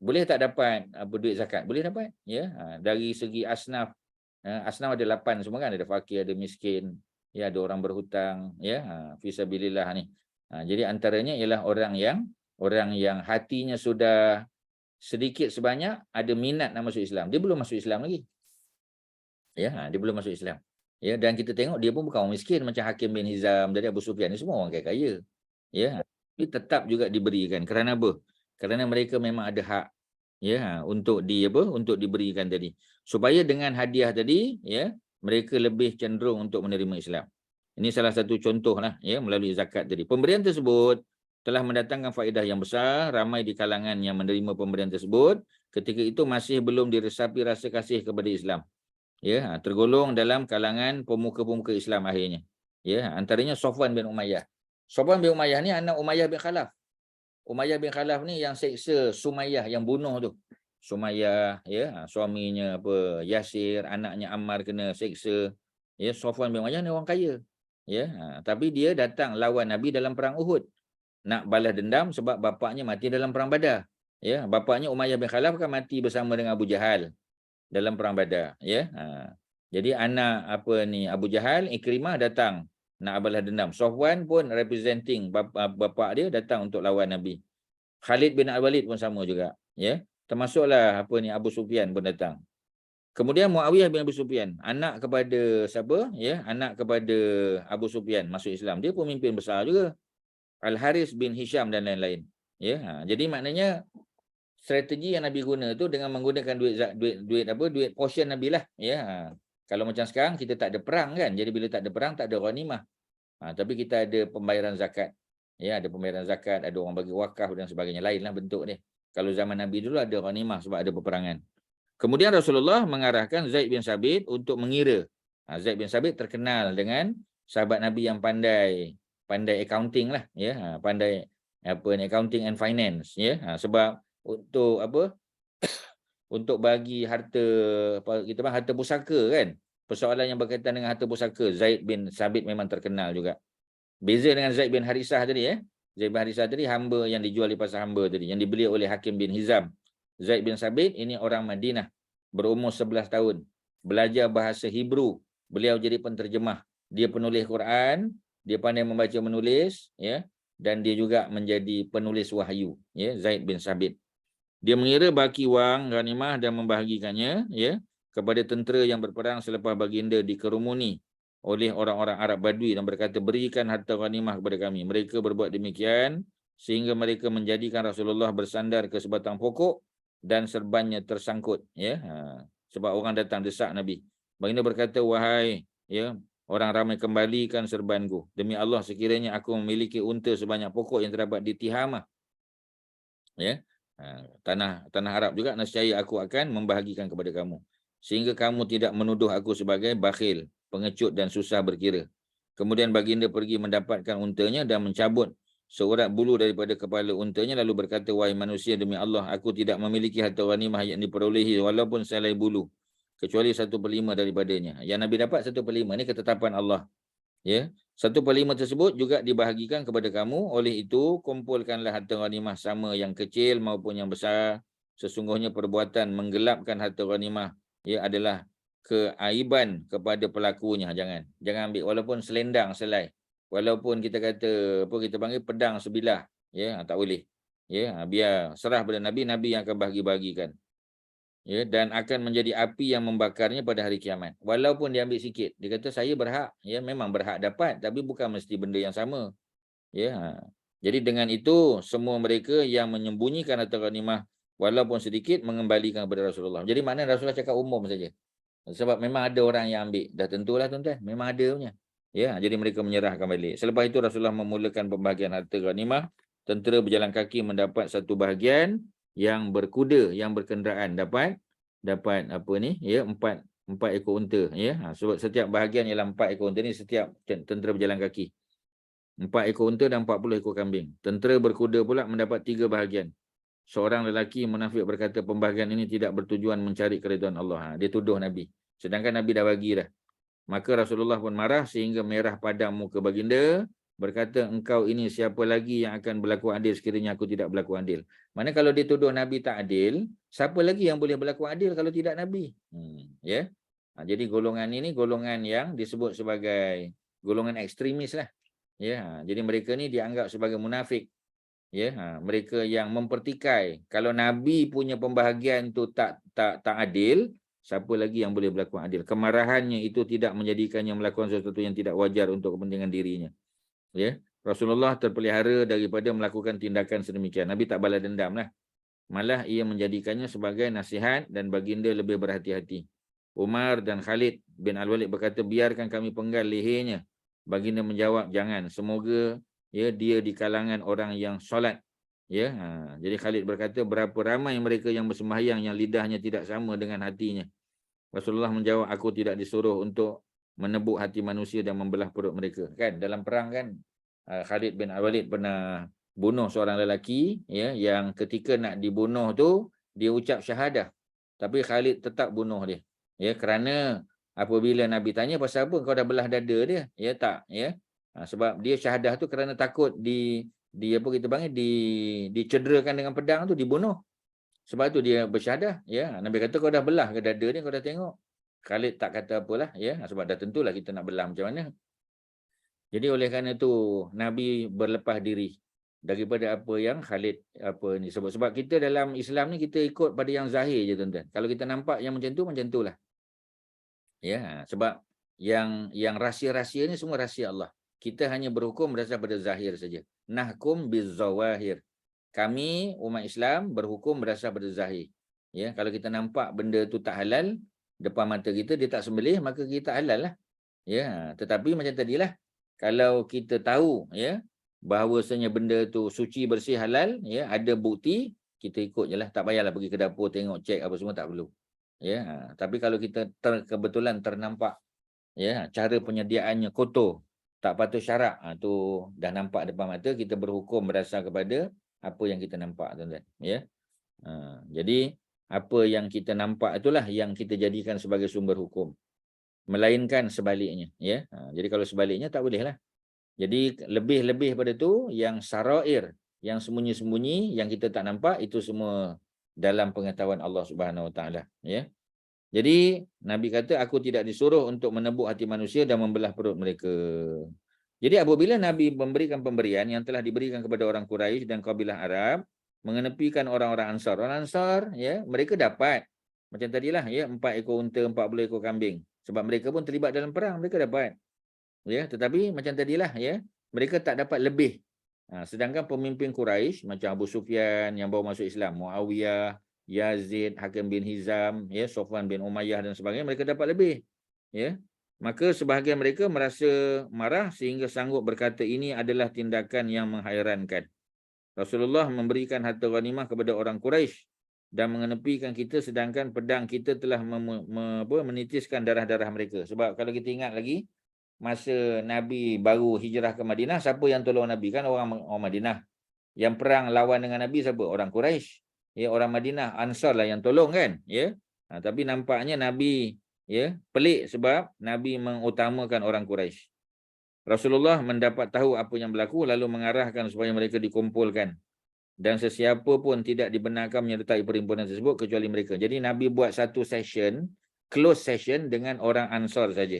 boleh tak dapat duit zakat? Boleh dapat, ya. Dari segi asnaf, asnaf ada 8 semua kan, ada fakir, ada miskin, ya, ada orang berhutang, ya, fisabilillah ni. Jadi antaranya ialah orang yang hatinya sudah sedikit sebanyak ada minat nak masuk Islam. Dia belum masuk Islam lagi. Ya, dia belum masuk Islam. Ya, dan kita tengok dia pun bukan orang miskin macam Hakim bin Hizam dari Abu Sufyan ni, semua orang kaya-kaya. Ya, tapi tetap juga diberikan. Kerana apa? Kerana mereka memang ada hak, ya, untuk diberikan tadi. Supaya dengan hadiah tadi, ya, mereka lebih cenderung untuk menerima Islam. Ini salah satu contohlah, ya, melalui zakat tadi. Pemberian tersebut telah mendatangkan faedah yang besar, ramai di kalangan yang menerima pemberian tersebut ketika itu masih belum diresapi rasa kasih kepada Islam. Ya, tergolong dalam kalangan pemuka-pemuka Islam akhirnya. Ya, antaranya Safwan bin Umayyah. Safwan bin Umayyah ni anak Umayyah bin Khalaf. Umayyah bin Khalaf ni yang seksa Sumayyah, yang bunuh tu. Sumayyah, ya, suaminya Yasir, anaknya Ammar kena seksa. Ya, Safwan bin Umayyah ni orang kaya. Ya, tapi dia datang lawan Nabi dalam perang Uhud. Nak balas dendam sebab bapaknya mati dalam perang Badar. Ya, bapaknya Umayyah bin Khalaf kan mati bersama dengan Abu Jahal dalam perang Badar, ya. Jadi anak Abu Jahal, Ikrimah datang nak balas dendam. Safwan pun representing bapa dia datang untuk lawan Nabi. Khalid bin Al-Walid pun sama juga, ya. Termasuklah Abu Sufyan pun datang. Kemudian Muawiyah bin Abu Sufyan, anak kepada siapa? Ya, anak kepada Abu Sufyan masuk Islam. Dia pemimpin besar juga. Al-Haris bin Hisham dan lain-lain. Ya, jadi maknanya strategi yang Nabi guna tu dengan menggunakan duit portion Nabi lah, ya. Kalau macam sekarang kita tak ada perang kan, jadi bila tak ada perang tak ada ghanimah. Tapi kita ada pembayaran zakat. Ya, ada pembayaran zakat, ada orang bagi wakaf dan sebagainya, lainlah bentuk dia. Kalau zaman Nabi dulu ada ghanimah sebab ada peperangan. Kemudian Rasulullah mengarahkan Zaid bin Sabit untuk mengira. Zaid bin Sabit terkenal dengan sahabat Nabi yang pandai accounting lah, ya, pandai accounting and finance, ya. Sebab untuk bagi harta harta pusaka kan, persoalan yang berkaitan dengan harta pusaka, Zaid bin Sabit memang terkenal juga. Beza dengan Zaid bin Harisah tadi, ya. Zaid bin Harisah tadi hamba yang dijual di pasar hamba tadi, yang dibeli oleh Hakim bin Hizam. Zaid bin Sabit ini orang Madinah, berumur 11 tahun, belajar bahasa Hebrew, beliau jadi penterjemah, dia penulis Quran, dia pandai membaca menulis, ya, dan dia juga menjadi penulis wahyu, ya, Zaid bin Sabit. Dia mengira baki wang ghanimah dan membahagikannya, ya, kepada tentera yang berperang selepas baginda dikerumuni oleh orang-orang Arab Badui dan berkata, berikan harta ghanimah kepada kami. Mereka berbuat demikian sehingga mereka menjadikan Rasulullah bersandar ke sebatang pokok dan serbannya tersangkut, ya. Sebab orang datang desak Nabi. Baginda berkata, wahai, ya, orang ramai, kembalikan serbanku. Demi Allah, sekiranya aku memiliki unta sebanyak pokok yang terdapat di Tihamah, ya, tanah Arab juga, nescaya aku akan membahagikan kepada kamu. sehingga kamu tidak menuduh aku sebagai bakhil, pengecut dan susah berkira. Kemudian baginda pergi mendapatkan untanya dan mencabut seurat bulu daripada kepala untanya, lalu berkata, wahai manusia, demi Allah, aku tidak memiliki harta ghanimah yang diperolehi walaupun selai bulu, kecuali 1/5 daripadanya. Yang Nabi dapat 1/5 ni ketetapan Allah. Ya, 1/5 tersebut juga dibahagikan kepada kamu. Oleh itu, kumpulkanlah harta ghanimah sama yang kecil maupun yang besar. Sesungguhnya perbuatan menggelapkan harta ghanimah adalah keaiban kepada pelakunya. Jangan ambil walaupun selendang selai. Walaupun kita kata apa kita panggil pedang sebilah, tak boleh. Biar serah pada Nabi yang akan bahagi-bahagikan. Dan akan menjadi api yang membakarnya pada hari kiamat. Walaupun dia ambil sikit, dia kata saya berhak, memang berhak dapat, tapi bukan mesti benda yang sama. Jadi dengan itu semua mereka yang menyembunyikan harta ghanimah walaupun sedikit mengembalikan kepada Rasulullah. Jadi maknanya Rasulullah cakap umum saja. Sebab memang ada orang yang ambil. Dah tentulah tuan-tuan, memang ada punya. Jadi mereka menyerahkan balik. Selepas itu Rasulullah memulakan pembahagian harta ghanimah. Tentera berjalan kaki mendapat satu bahagian, yang berkuda, yang berkenderaan dapat apa ni? 4 ekor unta. Sebab setiap bahagian ialah 4 ekor unta ni setiap tentera berjalan kaki. 4 ekor unta dan 40 ekor kambing. Tentera berkuda pula mendapat 3 bahagian. Seorang lelaki munafik berkata, pembahagian ini tidak bertujuan mencari keridhaan Allah. Dia tuduh Nabi. Sedangkan Nabi dah bagi dah. Maka Rasulullah pun marah sehingga merah padam muka baginda. Berkata, engkau ini siapa lagi yang akan berlaku adil sekiranya aku tidak berlaku adil. Mana kalau dia tuduh Nabi tak adil, siapa lagi yang boleh berlaku adil kalau tidak Nabi? Jadi golongan ini golongan yang disebut sebagai golongan ekstremis lah. Jadi mereka ni dianggap sebagai munafik. Mereka yang mempertikai kalau Nabi punya pembahagian tu tak adil, siapa lagi yang boleh berlaku adil? Kemarahannya itu tidak menjadikannya melakukan sesuatu yang tidak wajar untuk kepentingan dirinya. Rasulullah terpelihara daripada melakukan tindakan sedemikian. Nabi tak balas dendam lah. Malah ia menjadikannya sebagai nasihat dan baginda lebih berhati-hati. Umar dan Khalid bin Al-Walid berkata, biarkan kami penggal lehernya. Baginda menjawab, jangan. Semoga dia di kalangan orang yang solat. Jadi Khalid berkata, berapa ramai mereka yang bersembahyang yang lidahnya tidak sama dengan hatinya. Rasulullah menjawab, aku tidak disuruh untuk menebuk hati manusia dan membelah perut mereka. Kan dalam perang kan Khalid bin Al-Walid pernah bunuh seorang lelaki yang ketika nak dibunuh tu dia ucap syahadah. Tapi Khalid tetap bunuh dia. Kerana apabila Nabi tanya pasal apa kau dah belah dada dia? Sebab dia syahadah tu kerana takut apa kita panggil dicederakan dengan pedang tu, dibunuh. Sebab tu dia bersyahadah. Nabi kata kau dah belah ke dada dia, kau dah tengok. Khalid tak kata apalah. Sebab dah tentulah kita nak belah macam mana. Jadi oleh kerana tu Nabi berlepas diri daripada apa yang Khalid ni sebut. Sebab kita dalam Islam ni kita ikut pada yang zahir je tuan-tuan. Kalau kita nampak yang macam tu lah. Sebab yang rahsia-rahsia ni semua rahsia Allah. Kita hanya berhukum berdasarkan pada zahir saja. Nahkum bizawahir. Kami umat Islam berhukum berdasarkan pada zahir. Kalau kita nampak benda tu tak halal depan mata kita, dia tak sembelih, maka kita halal lah. Tetapi macam tadilah, kalau kita tahu bahawasanya benda tu suci, bersih, halal, ada bukti, kita ikut je lah. Tak payahlah pergi ke dapur tengok, cek apa semua, tak perlu. Tapi kalau kita kebetulan ternampak cara penyediaannya kotor, tak patut syarak, tu dah nampak depan mata, kita berhukum berdasar kepada apa yang kita nampak, tuan-tuan. Jadi apa yang kita nampak itulah yang kita jadikan sebagai sumber hukum, melainkan sebaliknya. Jadi kalau sebaliknya tak boleh lah. Jadi lebih-lebih pada tu yang sarair, yang sembunyi-sembunyi, yang kita tak nampak, itu semua dalam pengetahuan Allah Subhanahu Wa Taala. Jadi Nabi kata, aku tidak disuruh untuk menebuk hati manusia dan membelah perut mereka. Jadi apabila Nabi memberikan pemberian yang telah diberikan kepada orang Quraisy dan kabilah Arab, mengenepikan orang-orang Ansar. Orang Ansar, mereka dapat macam tadilah, 4 ekor unta, 40 ekor kambing. Sebab mereka pun terlibat dalam perang, mereka dapat. Tetapi macam tadilah, mereka tak dapat lebih. Sedangkan pemimpin Quraisy macam Abu Sufyan yang baru masuk Islam, Muawiyah, Yazid, Hakim bin Hizam, Sofwan bin Umayyah dan sebagainya, mereka dapat lebih. Maka sebahagian mereka merasa marah sehingga sanggup berkata, ini adalah tindakan yang menghairankan. Rasulullah memberikan harta ghanimah kepada orang Quraisy dan mengenepikan kita sedangkan pedang kita telah menitiskan darah-darah mereka. Sebab kalau kita ingat lagi, masa Nabi baru hijrah ke Madinah, siapa yang tolong Nabi? Kan orang Madinah. Yang perang lawan dengan Nabi siapa? Orang Quraisy. Ya, orang Madinah, Ansar lah yang tolong kan. Ya. Tapi nampaknya Nabi pelik sebab Nabi mengutamakan orang Quraisy. Rasulullah mendapat tahu apa yang berlaku lalu mengarahkan supaya mereka dikumpulkan. Dan sesiapa pun tidak dibenarkan menyertai perhimpunan tersebut kecuali mereka. Jadi Nabi buat satu session, close session dengan orang Ansar saja.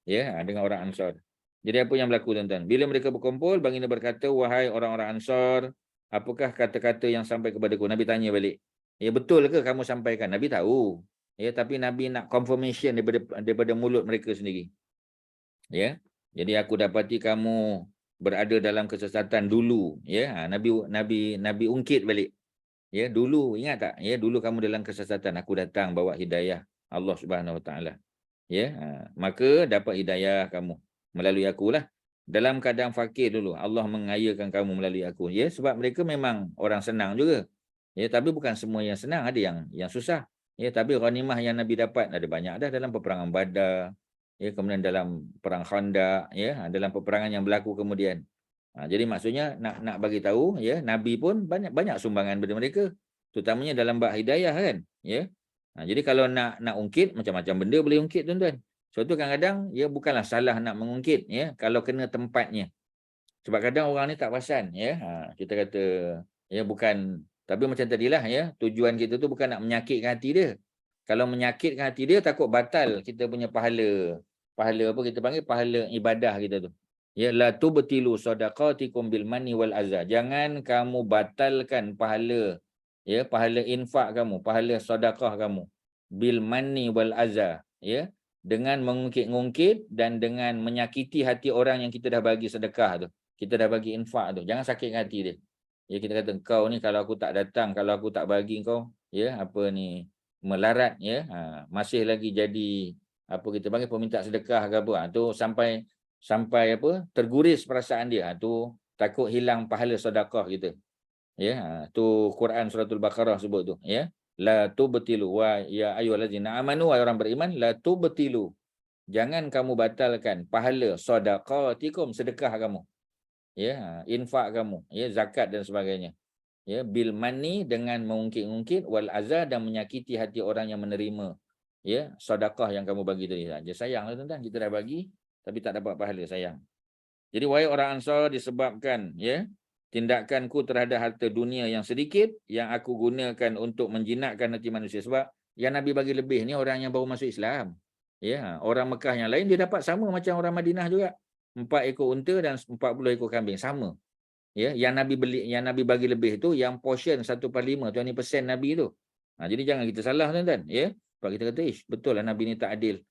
Ya, dengan orang Ansar. Jadi apa yang berlaku tuan-tuan? Bila mereka berkumpul, baginda berkata, wahai orang-orang Ansar, apakah kata-kata yang sampai kepadaku? Nabi tanya balik. Ya, betul ke kamu sampaikan? Nabi tahu. Ya, tapi Nabi nak confirmation daripada mulut mereka sendiri. Ya. Jadi aku dapati kamu berada dalam kesesatan dulu, ya. Nabi ungkit balik. Ya, dulu ingat tak? Ya, dulu kamu dalam kesesatan, aku datang bawa hidayah Allah Subhanahu Wa Taala. Ya, maka dapat hidayah kamu melalui akulah. Dalam keadaan fakir dulu, Allah mengayakan kamu melalui aku. Ya, sebab mereka memang orang senang juga. Ya, tapi bukan semua yang senang, ada yang susah. Ya, tapi ghanimah yang Nabi dapat ada banyak dah dalam peperangan Badar. Ya, kemudian dalam perang Khandaq, ya, dalam peperangan yang berlaku kemudian. Jadi maksudnya nak bagi tahu, ya, Nabi pun banyak sumbangan daripada mereka, terutamanya dalam bab hidayah kan, ya. Jadi kalau nak ungkit, macam-macam benda boleh ungkit tuan-tuan. Suatu kadang-kadang ya bukanlah salah nak mengungkit, ya, kalau kena tempatnya. Sebab kadang orang ni tak perasan, ya. Kita kata ya bukan, tapi macam tadilah, ya, tujuan kita tu bukan nak menyakitkan hati dia. Kalau menyakitkan hati dia, takut batal kita punya pahala apa kita panggil, pahala ibadah kita tu. Ya, la tubtilu sadaqatikum bil manni wal azza. Jangan kamu batalkan pahala, ya, pahala infak kamu, pahala sedekah kamu bil manni wal azza, ya, dengan mengungkit-ungkit dan dengan menyakiti hati orang yang kita dah bagi sedekah tu. Kita dah bagi infak tu. Jangan sakitkan hati dia. Ya, kita kata kau ni kalau aku tak datang, kalau aku tak bagi kau, ya, apa ni, melarat, ya, masih lagi jadi apa kita panggil peminta sedekah ke apa, tu sampai apa, terguris perasaan dia, tu takut hilang pahala sedekah kita. Ya, tu Quran suratul Baqarah sebut tu, ya, la tubtilu wa ya ayyuhallazina amanu, wa orang beriman, la tubtilu, jangan kamu batalkan pahala sedekatikum, sedekah kamu, ya, infak kamu, ya, zakat dan sebagainya. Ya, bil mani, dengan mengungkit-ungkit, wal azza, dan menyakiti hati orang yang menerima, ya, sedekah yang kamu bagi tadi saja. Sayanglah tuan-tuan, kita dah bagi tapi tak dapat pahala, sayang. Jadi wahai orang Ansar, disebabkan, ya, tindakanku terhadap harta dunia yang sedikit yang aku gunakan untuk menjinakkan hati manusia. Sebab yang Nabi bagi lebih ni orang yang baru masuk Islam. Ya, orang Mekah yang lain dia dapat sama macam orang Madinah juga. 4 ekor unta dan 40 ekor kambing, sama. Ya, yang Nabi bagi lebih tu yang portion 1/5, 20% Nabi tu. Jadi jangan kita salah tuan-tuan, ya. Sebab kita kata, betul lah Nabi ni tak adil.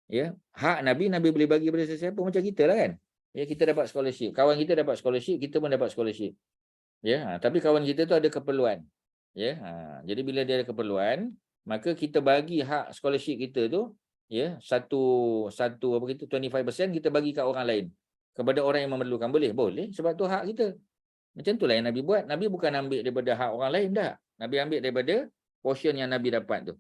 Ya, hak Nabi boleh bagi pada sesiapa, macam kita lah kan. Ya, kita dapat scholarship, kawan kita dapat scholarship, kita pun dapat scholarship. Ya, tapi kawan kita tu ada keperluan. Ya, jadi bila dia ada keperluan, maka kita bagi hak scholarship kita tu, ya, satu apa kita 25% kita bagi kat orang lain. Kepada orang yang memerlukan, boleh sebab tu hak kita. Macam itulah yang Nabi buat. Nabi bukan ambil daripada hak orang lain dah. Nabi ambil daripada portion yang Nabi dapat tu,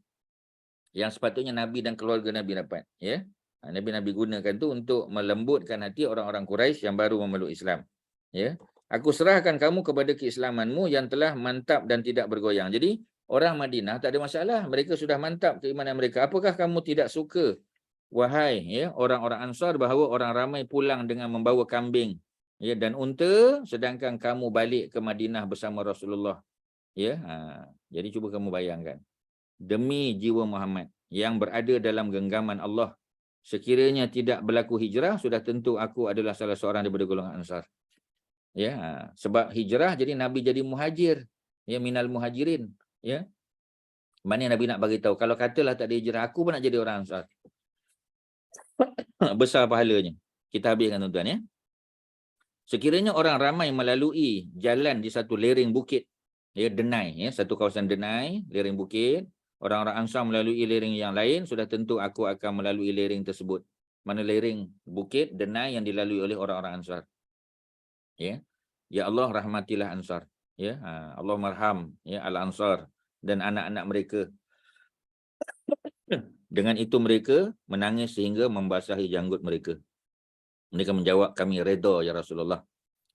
yang sepatutnya Nabi dan keluarga Nabi dapat, ya. Nabi gunakan tu untuk melembutkan hati orang-orang Quraisy yang baru memeluk Islam, ya. Aku serahkan kamu kepada keislamanmu yang telah mantap dan tidak bergoyang. Jadi orang Madinah tak ada masalah, mereka sudah mantap keimanan mereka. Apakah kamu tidak suka, wahai, ya, orang-orang Ansar, bahawa orang ramai pulang dengan membawa kambing, ya, dan unta, sedangkan kamu balik ke Madinah bersama Rasulullah, ya. Jadi cuba kamu bayangkan, demi jiwa Muhammad yang berada dalam genggaman Allah, sekiranya tidak berlaku hijrah, sudah tentu aku adalah salah seorang daripada golongan Ansar. Ya, sebab hijrah jadi Nabi jadi muhajir, ya, minal muhajirin, ya. Mana Nabi nak bagi tahu, kalau katalah tak ada hijrah, aku pun nak jadi orang Ansar. Besar pahalanya. Kita habiskan tuan-tuan, ya. Sekiranya orang ramai melalui jalan di satu lereng bukit, ya, Denai, ya, satu kawasan Denai, lereng bukit, orang-orang Ansar melalui lereng yang lain, sudah tentu aku akan melalui lereng tersebut. Mana lereng bukit Denai yang dilalui oleh orang-orang Ansar. Ya. Ya Allah rahmatilah Ansar, ya. Allah marham, ya, al-Ansar, dan anak-anak mereka. Dengan itu mereka menangis sehingga membasahi janggut mereka. Mereka menjawab, kami redha ya Rasulullah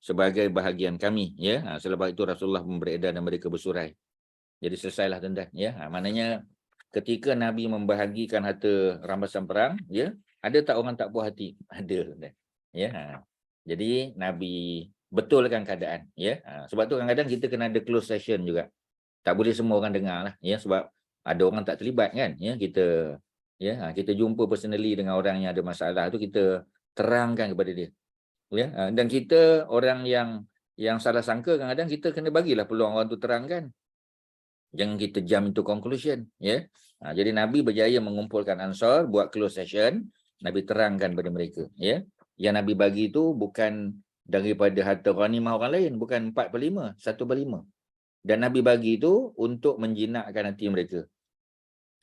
sebagai bahagian kami, ya. Selepas itu Rasulullah beredar dan mereka bersurai. Jadi selesailah tuan-tuan, ya. Maknanya ketika Nabi membahagikan harta rampasan perang, ya, ada tak orang tak puas hati? Ada, tuan-tuan. Ya. Jadi Nabi betulkan keadaan, ya. Sebab tu kadang-kadang kita kena ada close session juga. Tak boleh semua orang dengar lah, ya, sebab ada orang tak terlibat kan, ya. Kita jumpa personally dengan orang yang ada masalah tu, kita terangkan kepada dia, ya. Dan kita orang yang salah sangka, kadang-kadang kita kena bagilah peluang orang tu terangkan. Jangan kita jump into conclusion, ya. Jadi Nabi berjaya mengumpulkan Ansar, buat close session, Nabi terangkan pada mereka, ya. Yang Nabi bagi itu bukan daripada harta ghanimah orang lain, bukan 4/5, 1/5. Dan Nabi bagi itu untuk menjinakkan hati mereka.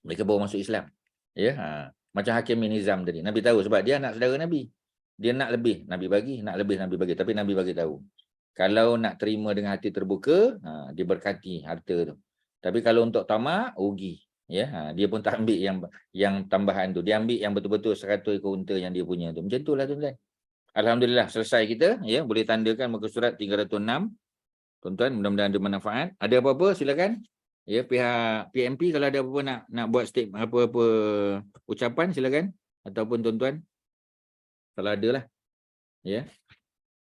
Mereka baru masuk Islam, ya. Macam Hakim bin Hizam tadi, Nabi tahu sebab dia anak saudara Nabi. Dia nak lebih, Nabi bagi, nak lebih Nabi bagi, tapi Nabi bagi tahu. Kalau nak terima dengan hati terbuka, diberkati harta tu. Tapi kalau untuk tamak, rugi, ya. Dia pun tak ambil yang tambahan tu. Dia ambil yang betul-betul 100 ekor unta yang dia punya tu. Macam itulah tuan-tuan. Alhamdulillah selesai kita, ya. Boleh tandakan muka surat 306. Tuan-tuan, mudah-mudahan ada manfaat. Ada apa-apa silakan. Ya, pihak PMP kalau ada apa-apa nak buat statement, apa-apa ucapan silakan, ataupun tuan-tuan kalau ada lah, ya.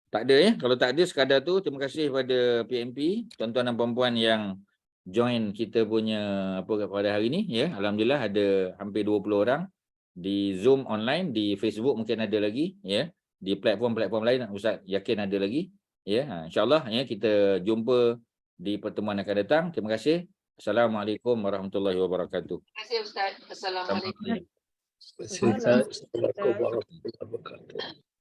Tak ada, ya. Kalau tak ada, sekadar tu terima kasih kepada PMP, tuan-tuan dan puan-puan yang join kita punya apa pada hari ni, ya. Alhamdulillah ada hampir 20 orang di Zoom online, di Facebook mungkin ada lagi, ya. Di platform-platform lain Ustaz yakin ada lagi, ya. InsyaAllah, ya, kita jumpa di pertemuan akan datang. Terima kasih. Assalamualaikum warahmatullahi wabarakatuh. Terima kasih Ustaz. Assalamualaikum. Terima kasih Ustaz. Assalamualaikum warahmatullahi wabarakatuh.